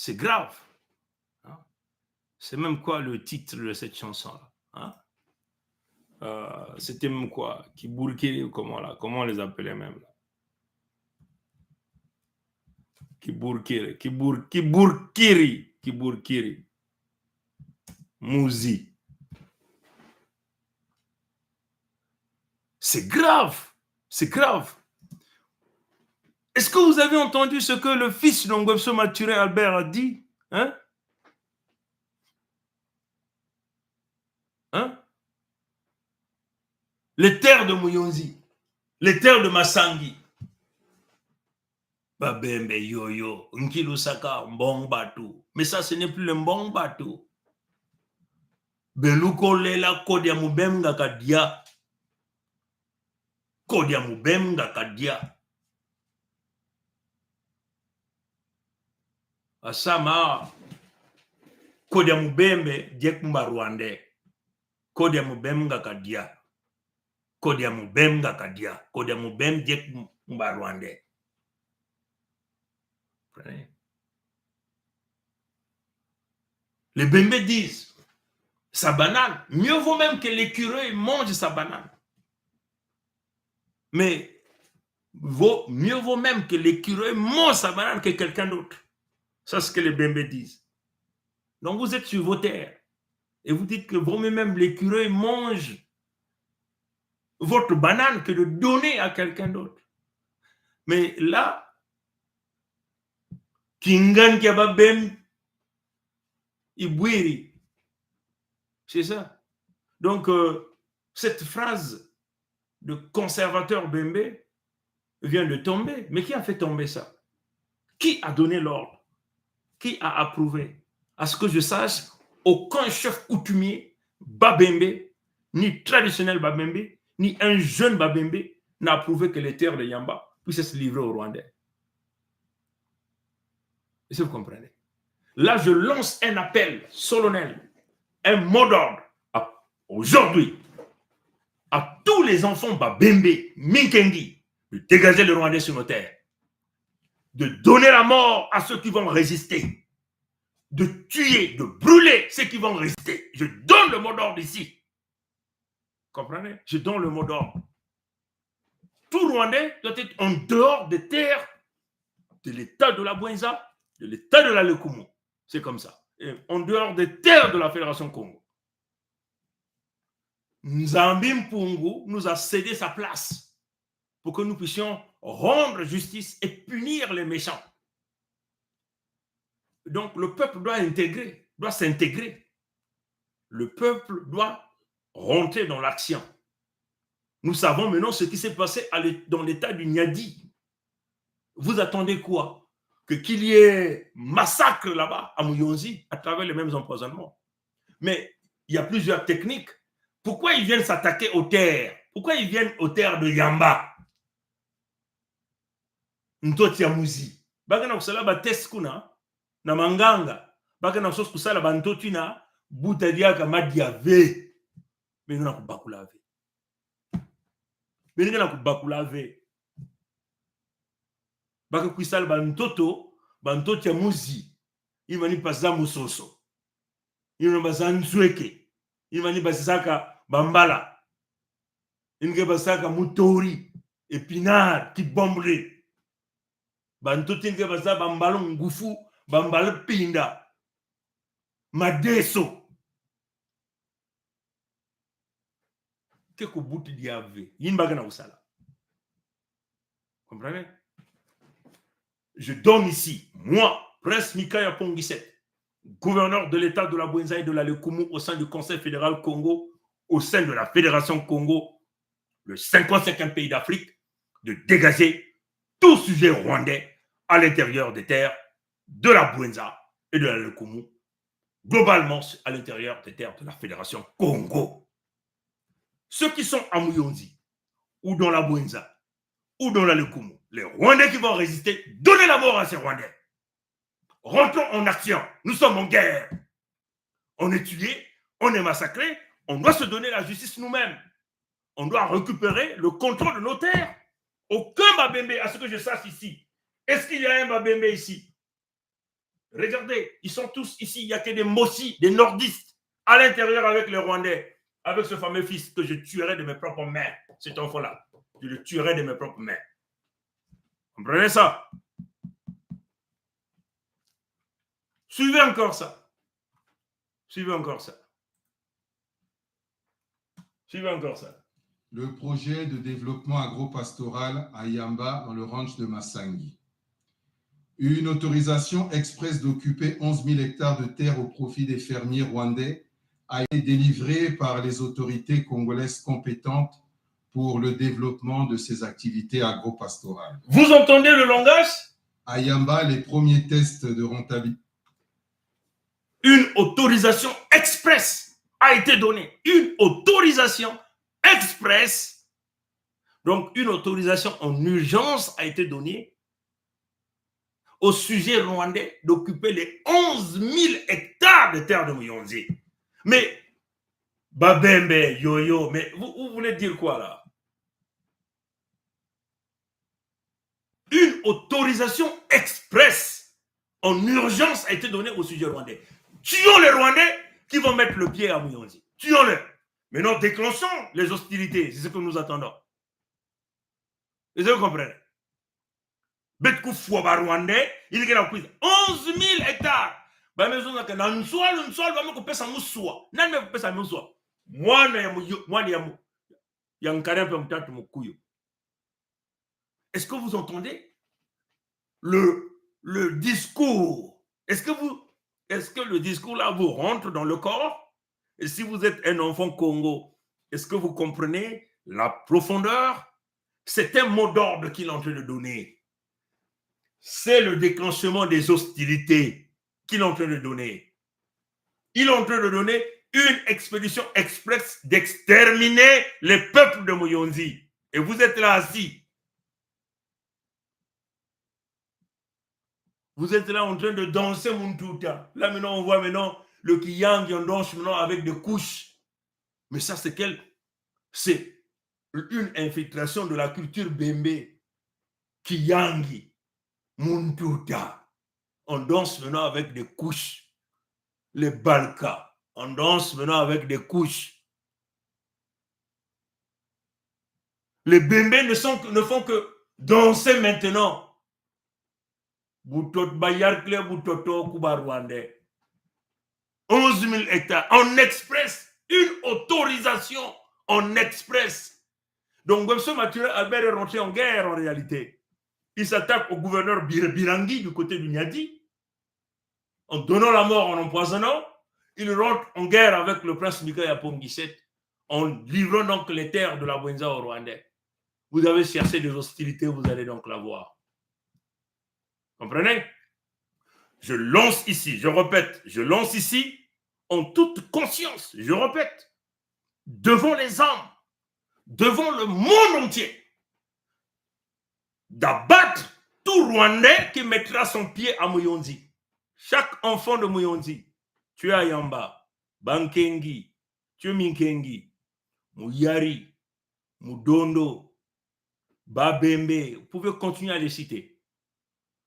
C'est grave. Hein? C'est même quoi le titre de cette chanson-là? Hein? C'était même quoi? Kiburkiri, comment on les appelait même là? Kiburkiri. Mouzi. C'est grave. C'est grave. Est-ce que vous avez entendu ce que le fils d'Ongwebso Maturé Albert a dit? Hein? Hein? Les terres de Muyonzi, les terres de Masangi. Babembe yoyo, Nkilusaka, Mbong Batu. Mais ça, ce n'est plus le Mbong Batu. Beluko lela kodia mubemga kadia. Kodia mubemga kadia. Asama kodia mubembe diek mba Rwandais. Kodia mubemga kadia. Kodia mubemga kadia. Kodia mubem diek mba Rwandais. Les Bembe disent sa banane, mieux vaut même que l'écureuil mange sa banane. Mais mieux vaut même que l'écureuil mange sa banane que quelqu'un d'autre. C'est ce que les Bembe disent. Donc vous êtes sur vos terres et vous dites que vaut mieux même l'écureuil mange votre banane que de donner à quelqu'un d'autre. Mais là, Kingan Kiababem Ibwiri. C'est ça. Donc, cette phrase de conservateur Bembe vient de tomber. Mais qui a fait tomber ça? Qui a donné l'ordre? Qui a approuvé? À ce que je sache, aucun chef coutumier Babembe, ni traditionnel Babembe, ni un jeune Babembe n'a approuvé que les terres de Yamba puissent se livrer aux Rwandais. Est-ce que vous comprenez? Là, je lance un appel solennel, un mot d'ordre aujourd'hui à tous les enfants Babembe, Minkengi, de dégager le Rwandais sur nos terres, de donner la mort à ceux qui vont résister, de tuer, de brûler ceux qui vont rester. Je donne le mot d'ordre ici. Comprenez? Je donne le mot d'ordre. Tout Rwandais doit être en dehors des terres de l'État de la Bwenza, de l'État de la Lekumu. C'est comme ça. Et en dehors des terres de la Fédération Congo. Nzambi Mpungu nous a cédé sa place pour que nous puissions rendre justice et punir les méchants. Donc le peuple doit s'intégrer. Le peuple doit rentrer dans l'action. Nous savons maintenant ce qui s'est passé dans l'état du Niadi. Vous attendez quoi? Qu'il y ait massacre là-bas à Muyonzi à travers les mêmes empoisonnements. Mais il y a plusieurs techniques. Pourquoi ils viennent s'attaquer aux terres? Pourquoi ils viennent aux terres de Yamba? Ntoti ya Muzi. Bagana kusala ba teskuna na manganga. Bagana kusala ba ntoti na butadia kama diave. Bengana kubakulave. Bengana kubakulave. Baka kusala ba ntoti ya Muzi. Imani paza musoso. Imani paza nzweke. Imani basaka bambala. Imani basaka mutori. Épinard qui bomberait. Bantoti nke baza bambalo ngufu, bambalo pinda, madeso. Keko buti diave, yinbaga na usala. Comprenez? Je donne ici, moi, Prince Mikaya Pongiset, gouverneur de l'État de la Bwenza et de la Lekumu au sein du Conseil fédéral Congo, au sein de la Fédération Congo, le 55e pays d'Afrique, de dégager tout sujet rwandais à l'intérieur des terres de la Bwenza et de la Lekumu, globalement à l'intérieur des terres de la Fédération Congo. Ceux qui sont à Muyonzi, ou dans la Bwenza, ou dans la Lekumu, les Rwandais qui vont résister, donnez la mort à ces Rwandais. Rentrons en action, nous sommes en guerre. On est tué, on est massacré, on doit se donner la justice nous-mêmes. On doit récupérer le contrôle de nos terres. Aucun Babembe, à ce que je sache ici. Est-ce qu'il y a un Babembe ici? Regardez, ils sont tous ici. Il n'y a que des Mossi, des nordistes, à l'intérieur avec les Rwandais, avec ce fameux fils que je tuerai de mes propres mains. Cet enfant-là, je le tuerai de mes propres mains. Comprenez ça? Suivez encore ça. Suivez encore ça. Suivez encore ça. Le projet de développement agropastoral à Yamba dans le ranch de Masangi. Une autorisation express d'occuper 11 000 hectares de terre au profit des fermiers rwandais a été délivrée par les autorités congolaises compétentes pour le développement de ces activités agropastorales. Vous entendez le langage? À Yamba, les premiers tests de rentabilité. Une autorisation express a été donnée. Une autorisation express. Donc, une autorisation en urgence a été donnée au sujet rwandais d'occuper les 11 000 hectares de terre de Muyonzi. Mais, Babembe, Yoyo, mais vous voulez dire quoi là? Une autorisation express en urgence a été donnée au sujet rwandais. Tuons les Rwandais qui vont mettre le pied à Muyonzi. Tuons-les. Maintenant, déclenchons les hostilités. C'est ce que nous attendons. Est-ce que vous comprenez? Betkou Fouaba Rwandais, il y a 11 000 hectares. Moi, est-ce que vous entendez le discours? Est-ce que le discours là vous rentre dans le corps? Et si vous êtes un enfant Congo, est-ce que vous comprenez la profondeur? C'est un mot d'ordre qu'il est en train de donner. C'est le déclenchement des hostilités qu'il est en train de donner. Il est en train de donner une expédition express d'exterminer les peuples de Muyonzi. Et vous êtes là assis. Vous êtes là en train de danser Muntuta. Là maintenant, on voit maintenant le Kiyang qui en danse maintenant avec des couches. Mais ça, c'est une infiltration de la culture Bembe. Kiyangi, Muntuta. On danse maintenant avec des couches. les Balkans. On danse maintenant avec des couches. Les Bembés ne font que danser maintenant. Boutot Bayarkle, Boutoto, Kuba Rwandais. 11 000 hectares en express. Une autorisation en express. Donc, Gomso Mathieu Albert est rentré en guerre en réalité. Il s'attaque au gouverneur Birangi du côté du Niadi. En donnant la mort, en empoisonnant. Il rentre en guerre avec le prince Mikaya Pongiset en livrant donc les terres de la Bwenza au Rwandais. Vous avez cherché des hostilités, vous allez donc la voir. Comprenez? Je lance ici, je répète, je lance ici en toute conscience, je répète, devant les hommes, devant le monde entier, d'abattre tout Rwandais qui mettra son pied à Muyonzi. Chaque enfant de Muyonzi, tu es Ayamba, Bankengi, tu es Minkengi, Muyari, Mudondo, Babembe, vous pouvez continuer à les citer.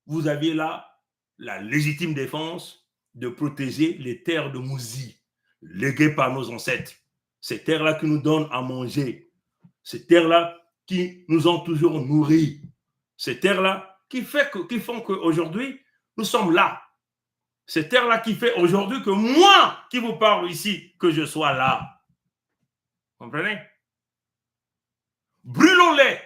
Vous aviez là la légitime défense de protéger les terres de Mouzi, léguées par nos ancêtres. Ces terres-là qui nous donnent à manger, ces terres-là qui nous ont toujours nourris, ces terres-là qui font qu'aujourd'hui, nous sommes là. Ces terres-là qui fait aujourd'hui que moi qui vous parle ici, que je sois là. Comprenez? Brûlons-les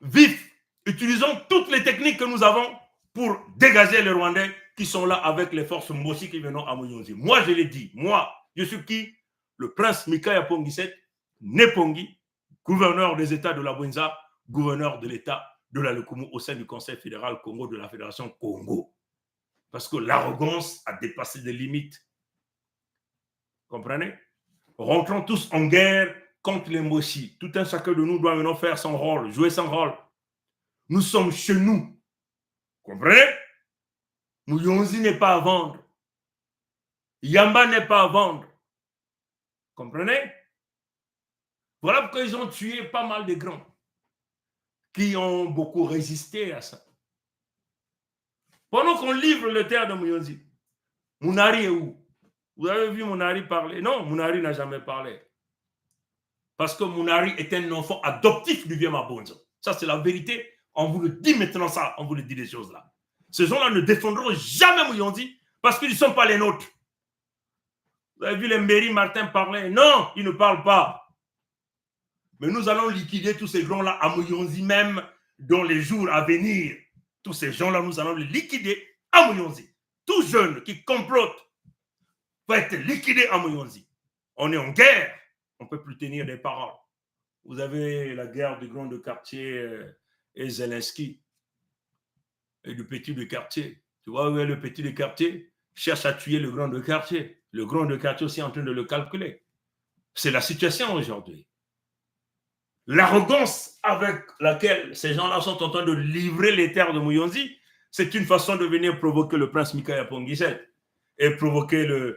vifs, utilisons toutes les techniques que nous avons pour dégager les Rwandais qui sont là avec les forces Mbosi qui viennent à Muyonzi. Moi, je l'ai dit, moi, je suis qui? Le prince Mikaya Pongiset, Nepongi, gouverneur des États de la Bwenza, gouverneur de l'État de la Lukumu au sein du Conseil fédéral Congo de la Fédération Congo. Parce que l'arrogance a dépassé des limites. Comprenez? Rentrons tous en guerre contre les Mbosi. Tout un chacun de nous doit maintenant faire son rôle, jouer son rôle. Nous sommes chez nous. Comprenez? Muyonzi n'est pas à vendre. Yamba n'est pas à vendre. Comprenez? Voilà pourquoi ils ont tué pas mal de grands qui ont beaucoup résisté à ça. Pendant qu'on livre les terres de Muyonzi, Munari est où? Vous avez vu Munari parler? Non, Munari n'a jamais parlé. Parce que Munari est un enfant adoptif du vieux Mabonzo. Ça, c'est la vérité. On vous le dit maintenant ça, on vous le dit les choses là. Ces gens-là ne défendront jamais Muyonzi parce qu'ils ne sont pas les nôtres. Vous avez vu les Mbéri Martin parler? Non, ils ne parlent pas. Mais nous allons liquider tous ces gens-là à Muyonzi même dans les jours à venir. Tous ces gens-là, nous allons les liquider à Muyonzi. Tout jeune qui complote va être liquidé à Muyonzi. On est en guerre. On ne peut plus tenir des paroles. Vous avez la guerre du grand de quartier et Zelensky et du petit de quartier. Tu vois où est le petit de quartier? Cherche à tuer le grand de quartier. Le grand de quartier aussi est en train de le calculer. C'est la situation aujourd'hui. L'arrogance avec laquelle ces gens-là sont en train de livrer les terres de Muyonzi, c'est une façon de venir provoquer le prince Mikaya Pongiset et provoquer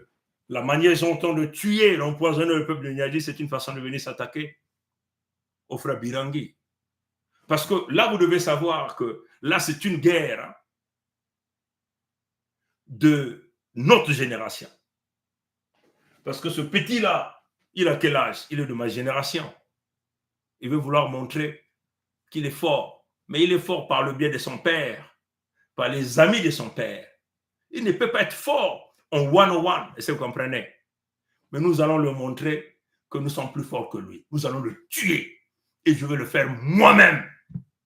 la manière dont on de tuer, d'empoisonner le peuple de Niadi, c'est une façon de venir s'attaquer au frère Birangi. Parce que là, vous devez savoir que là, c'est une guerre de notre génération. Parce que ce petit-là, il a quel âge? Il est de ma génération. Il veut vouloir montrer qu'il est fort. Mais il est fort par le biais de son père, par les amis de son père. Il ne peut pas être fort en one-on-one, est-ce que vous comprenez? Mais nous allons lui montrer que nous sommes plus forts que lui. Nous allons le tuer. Et je vais le faire moi-même.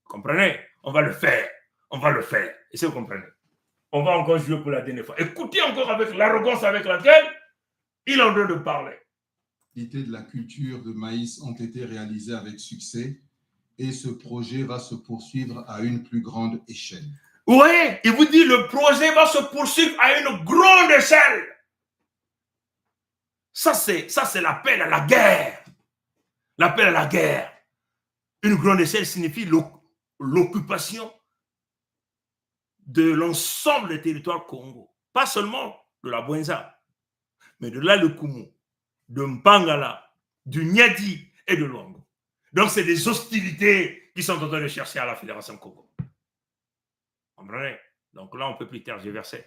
Comprenez? On va le faire. On va le faire. Est-ce que vous comprenez? On va encore jouer pour la dernière fois. Écoutez encore avec l'arrogance avec laquelle il est en train de parler. De la culture de maïs ont été réalisées avec succès et ce projet va se poursuivre à une plus grande échelle. Oui, il vous dit le projet va se poursuivre à une grande échelle. Ça, c'est l'appel à la guerre. L'appel à la guerre. Une grande échelle signifie l'occupation de l'ensemble des territoires Congo. Pas seulement de la Bwenza, mais de la Lukumu, de Mpangala, du Niadi et de Luango. Donc, c'est des hostilités qui sont en train de chercher à la Fédération Congo. Comprenez? Donc là, on ne peut plus tergiverser.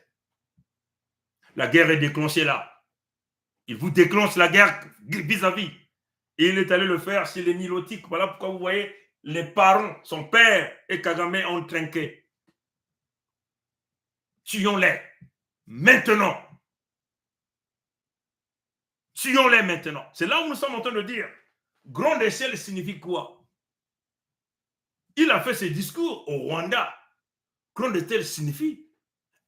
La guerre est déclenchée là. Il vous déclenche la guerre vis-à-vis. Et il est allé le faire chez les Nilotiques. Voilà pourquoi vous voyez, les parents, son père et Kagame ont trinqué. Tuons-les. Maintenant. Tuons-les maintenant. C'est là où nous sommes en train de dire. Grande échelle signifie quoi? Il a fait ses discours au Rwanda. Grande échelle signifie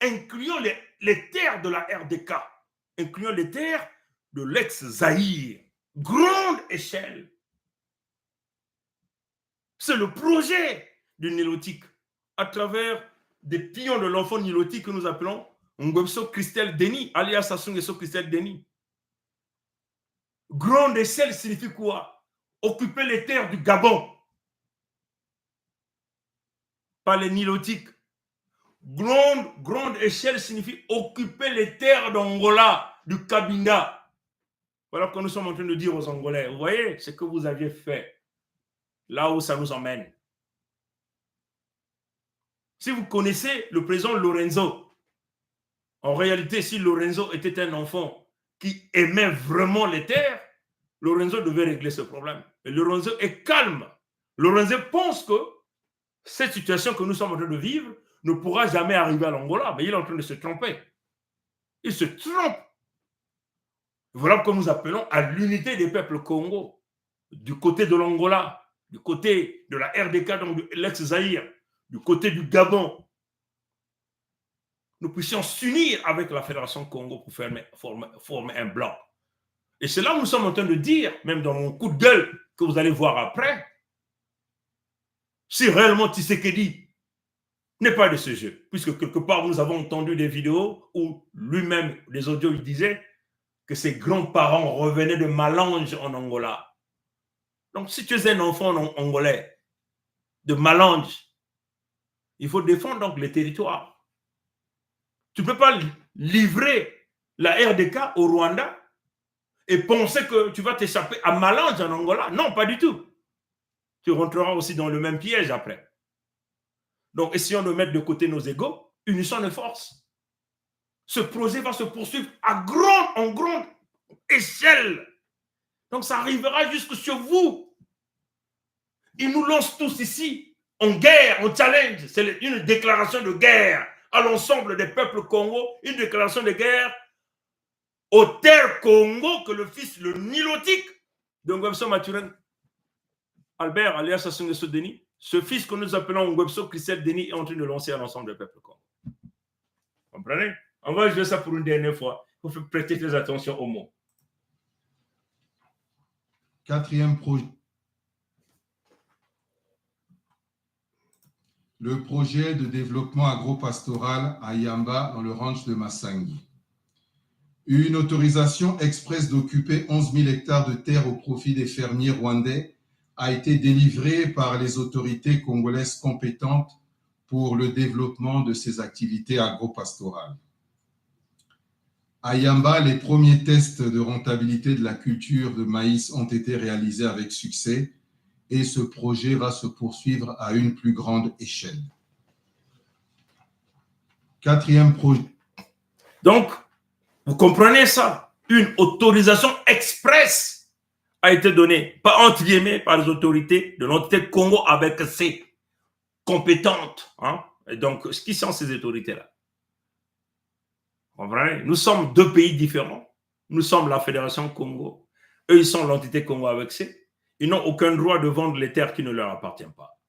incluant les terres de la RDK, incluant les terres de l'ex-Zaïre. Grande échelle. C'est le projet du Nilotique à travers des pions de l'enfant nilotique que nous appelons Ngwebso Christelle Denis, alias Sassou Nguesso Christelle Denis. Grande échelle signifie quoi? Occuper les terres du Gabon par les Nilotiques. Grande échelle signifie occuper les terres d'Angola, du Cabinda. Voilà ce que nous sommes en train de dire aux Angolais. Vous voyez ce que vous aviez fait, là où ça nous emmène. Si vous connaissez le président Lorenzo, en réalité, si Lorenzo était un enfant qui aimait vraiment les terres, Lorenzo devait régler ce problème. Et Lorenzo est calme. Lorenzo pense que cette situation que nous sommes en train de vivre ne pourra jamais arriver à l'Angola, mais il est en train de se tromper. Il se trompe. Voilà pourquoi nous appelons à l'unité des peuples Congo, du côté de l'Angola, du côté de la RDK, donc de l'ex-Zaïre, du côté du Gabon. Nous puissions s'unir avec la Fédération Congo pour former un bloc. Et c'est là où nous sommes en train de dire, même dans mon coup de gueule que vous allez voir après, si réellement Tshisekedi n'est pas de ce jeu, puisque quelque part nous avons entendu des vidéos où lui-même, les audios, il disait que ses grands-parents revenaient de Malange en Angola. Donc si tu es un enfant angolais de Malange, il faut défendre donc les territoires. Tu ne peux pas livrer la RDK au Rwanda et penser que tu vas t'échapper à Malange en Angola. Non, pas du tout. Tu rentreras aussi dans le même piège après. Donc, essayons de mettre de côté nos égos, unissons nos forces. Ce projet va se poursuivre en grande échelle. Donc, ça arrivera jusque sur vous. Ils nous lancent tous ici en guerre, en challenge. C'est une déclaration de guerre à l'ensemble des peuples Congo, une déclaration de guerre aux terres Congo que le Nilotique de Ngwebso Maturin, Albert, alias Sassou Nguesso Denis, ce fils que nous appelons Ngwebso Christelle Denis est en train de lancer à l'ensemble des peuples Congo. Comprenez? On va jouer ça pour une dernière fois. Il faut prêter très attention aux mots. Quatrième projet. Le projet de développement agro-pastoral à Yamba dans le ranch de Masangi. Une autorisation express d'occuper 11 000 hectares de terre au profit des fermiers rwandais a été délivrée par les autorités congolaises compétentes pour le développement de ces activités agro-pastorales. À Yamba, les premiers tests de rentabilité de la culture de maïs ont été réalisés avec succès et ce projet va se poursuivre à une plus grande échelle. Quatrième projet. Donc, vous comprenez ça? Une autorisation express a été donnée, entre guillemets, par les autorités de l'entité Congo avec ses compétentes. Hein? Et donc, qui sont ces autorités-là? Vous comprenez? Nous sommes deux pays différents. Nous sommes la Fédération Congo. Eux, ils sont l'entité Congo avec ses. Ils n'ont aucun droit de vendre les terres qui ne leur appartiennent pas.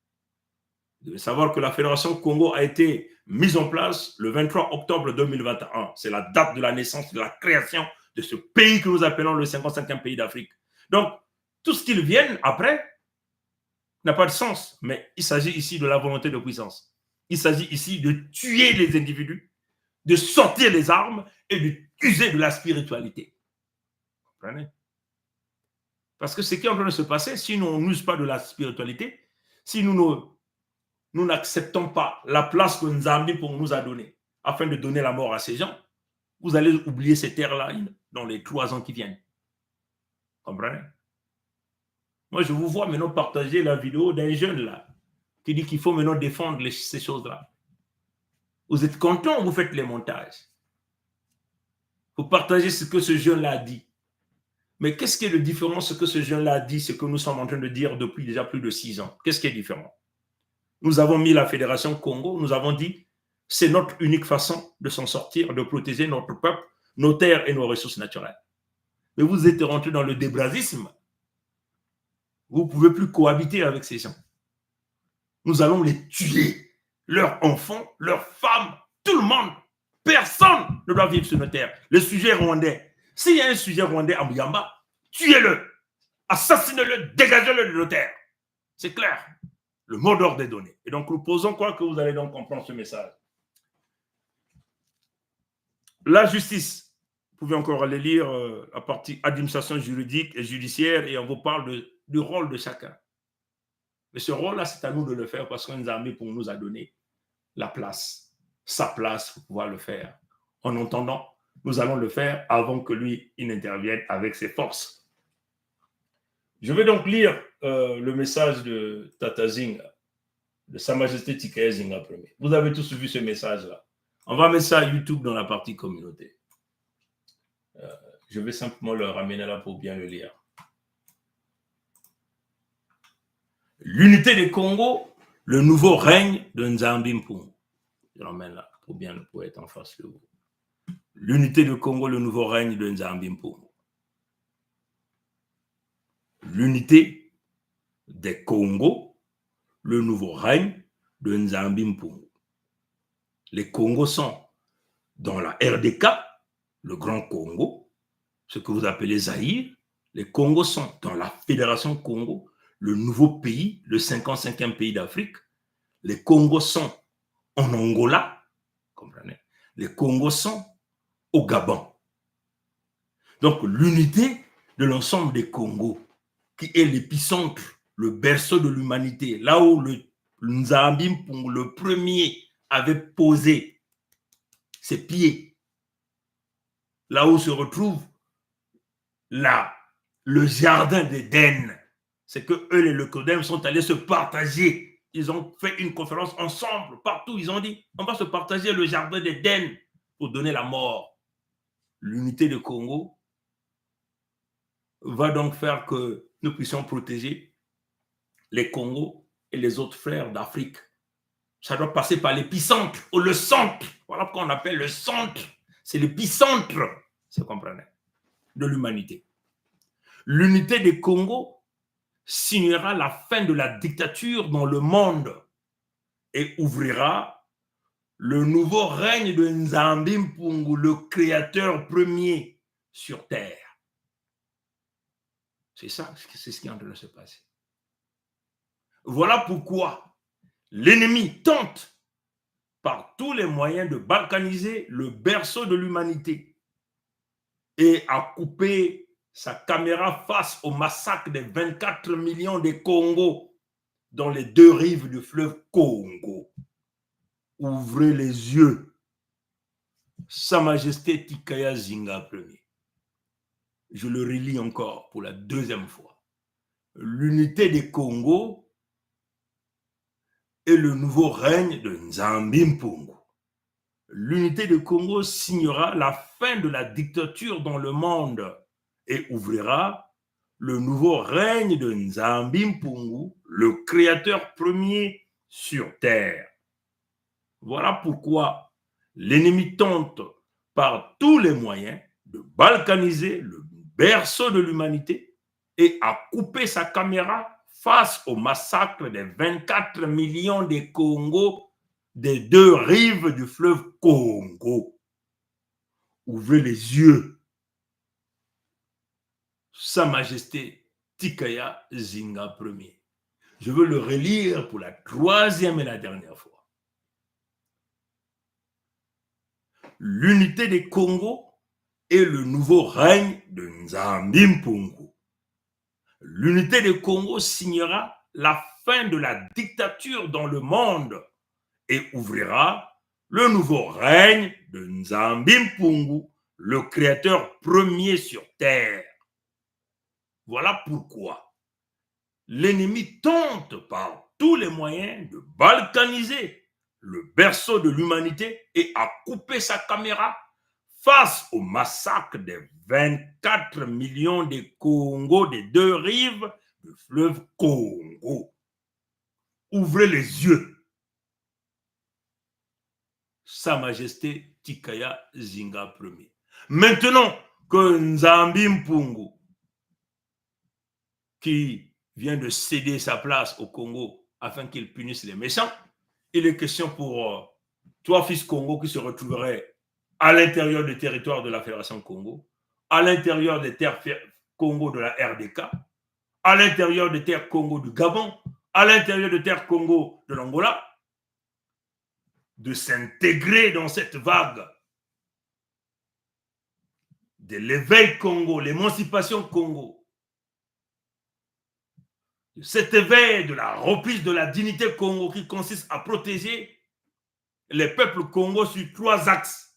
Vous devez savoir que la Fédération Congo a été mise en place le 23 octobre 2021. C'est la date de la naissance, de la création de ce pays que nous appelons le 55e pays d'Afrique. Donc, tout ce qu'ils viennent après n'a pas de sens. Mais il s'agit ici de la volonté de puissance. Il s'agit ici de tuer les individus, de sortir les armes et d'user de la spiritualité. Vous comprenez? Parce que ce qui est en train de se passer, si nous on n'use pas de la spiritualité, si nous n'acceptons pas la place que Nzambi nous a donnée afin de donner la mort à ces gens, vous allez oublier ces terres-là dans les 3 ans qui viennent. Comprenez? Moi, je vous vois maintenant partager la vidéo d'un jeune là qui dit qu'il faut maintenant défendre ces choses-là. Vous êtes content, vous faites les montages. Vous partagez ce que ce jeune-là a dit. Mais qu'est-ce qui est le différent, ce que ce jeune-là a dit, ce que nous sommes en train de dire depuis déjà plus de 6 ans? Qu'est-ce qui est différent? Nous avons mis la Fédération Congo, nous avons dit, c'est notre unique façon de s'en sortir, de protéger notre peuple, nos terres et nos ressources naturelles. Mais vous êtes rentré dans le débrasisme. Vous ne pouvez plus cohabiter avec ces gens. Nous allons les tuer, leurs enfants, leurs femmes, tout le monde. Personne ne doit vivre sur nos terres. Le sujet rwandais, s'il y a un sujet rwandais à Mouyamba, tuez-le, assassinez-le, dégagez-le de nos terres. C'est clair. Le mot d'ordre est donné. Et donc, nous posons quoi que vous allez donc comprendre ce message. La justice, vous pouvez encore aller lire la partie administration juridique et judiciaire et on vous parle du rôle de chacun. Mais ce rôle-là, c'est à nous de le faire parce qu'un armée pour nous a donné la place, sa place pour pouvoir le faire. En entendant, nous allons le faire avant que lui, il n'intervienne avec ses forces. Je vais donc lire le message de Tata Zinga, de Sa Majesté Tikaya Zinga Premier. Vous avez tous vu ce message-là. On va mettre ça à YouTube dans la partie communauté. Je vais simplement le ramener là pour bien le lire. L'unité des Congo, le nouveau règne de Nzambi Mpungu. Je l'emmène là pour être en face de vous. L'unité du Congo, le nouveau règne de Nzambi Mpungu. L'unité des Congo, le nouveau règne de Nzambi Mpungu. Les Congos sont dans la RDK, le Grand Congo, ce que vous appelez Zaïre. Les Congos sont dans la Fédération Congo, le nouveau pays, le 55e pays d'Afrique. Les Congos sont en Angola, comprenez? Les Congos sont au Gabon. Donc, l'unité de l'ensemble des Congos, qui est l'épicentre, le berceau de l'humanité, là où le Nzambi Mpungu, le premier, avait posé ses pieds, là où se retrouve le jardin d'Éden. C'est que eux, les Lekodem, sont allés se partager. Ils ont fait une conférence ensemble, partout. Ils ont dit, on va se partager le jardin d'Éden pour donner la mort. L'unité du Congo va donc faire que nous puissions protéger les Congos et les autres frères d'Afrique. Ça doit passer par l'épicentre ou le centre. Voilà pourquoi on appelle le centre. C'est l'épicentre, vous comprenez, de l'humanité. L'unité des Congo signera la fin de la dictature dans le monde et ouvrira le nouveau règne de Nzambi Mpungu, le créateur premier sur terre. C'est ça, c'est ce qui est en train de se passer. Voilà pourquoi l'ennemi tente par tous les moyens de balkaniser le berceau de l'humanité et à couper sa caméra face au massacre des 24 millions de Congos dans les 2 rives du fleuve Congo. Ouvrez les yeux. Sa Majesté Tikaya Zinga Premier. Je le relis encore pour la 2e fois. L'unité des Congos et le nouveau règne de Nzambi Mpungu. L'unité du Congo signera la fin de la dictature dans le monde et ouvrira le nouveau règne de Nzambi Mpungu, le créateur premier sur terre. Voilà pourquoi l'ennemi tente par tous les moyens de balkaniser le berceau de l'humanité et à couper sa caméra face au massacre des 24 millions de Congos des 2 rives du fleuve Congo. Ouvrez les yeux. Sa Majesté Tikaya Zinga Premier. Je veux le relire pour la 3e et la dernière fois. L'unité des Congos et le nouveau règne de Nzambi Mpungu. L'unité des Congo signera la fin de la dictature dans le monde et ouvrira le nouveau règne de Nzambi Mpungu, le créateur premier sur terre. Voilà pourquoi l'ennemi tente par tous les moyens de balkaniser le berceau de l'humanité et à couper sa caméra face au massacre des 24 millions de Congo des deux rives du fleuve Congo. Ouvrez les yeux. Sa Majesté Tikaya Zinga Ier. Maintenant que Nzambi Mpungu, qui vient de céder sa place au Congo afin qu'il punisse les méchants, il est question pour toi, fils Congo, qui se retrouverait à l'intérieur du territoire de la Fédération Congo, à l'intérieur des terres Congo de la RDK, à l'intérieur des terres Congo du Gabon, à l'intérieur des terres Congo de l'Angola, de s'intégrer dans cette vague de l'éveil Congo, l'émancipation Congo, de cet éveil de la reprise de la dignité Congo qui consiste à protéger les peuples Congo sur 3 axes.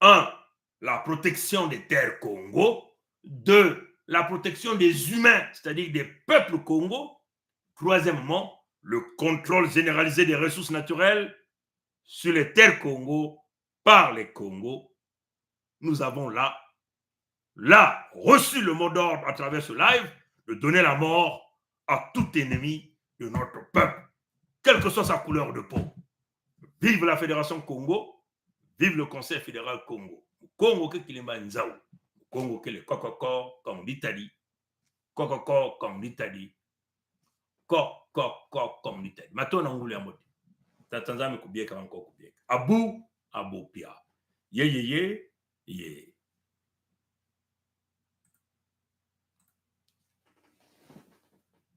1, la protection des terres Congo. 2, la protection des humains, c'est-à-dire des peuples Congo. 3èmement, le contrôle généralisé des ressources naturelles sur les terres Congo par les Congos. Nous avons là reçu le mot d'ordre à travers ce live de donner la mort à tout ennemi de notre peuple, quelle que soit sa couleur de peau. Vive la Fédération Congo, vive le Conseil fédéral Congo. Congo que Kilima Nzao, Congo que le Kokoko comme l'Italie, Kokoko comme l'Italie, Kokoko comme l'Italie. Maintenant, on voulait mot. Tatanzame Kubieka encore Kubieka. Abu Pia. Ye.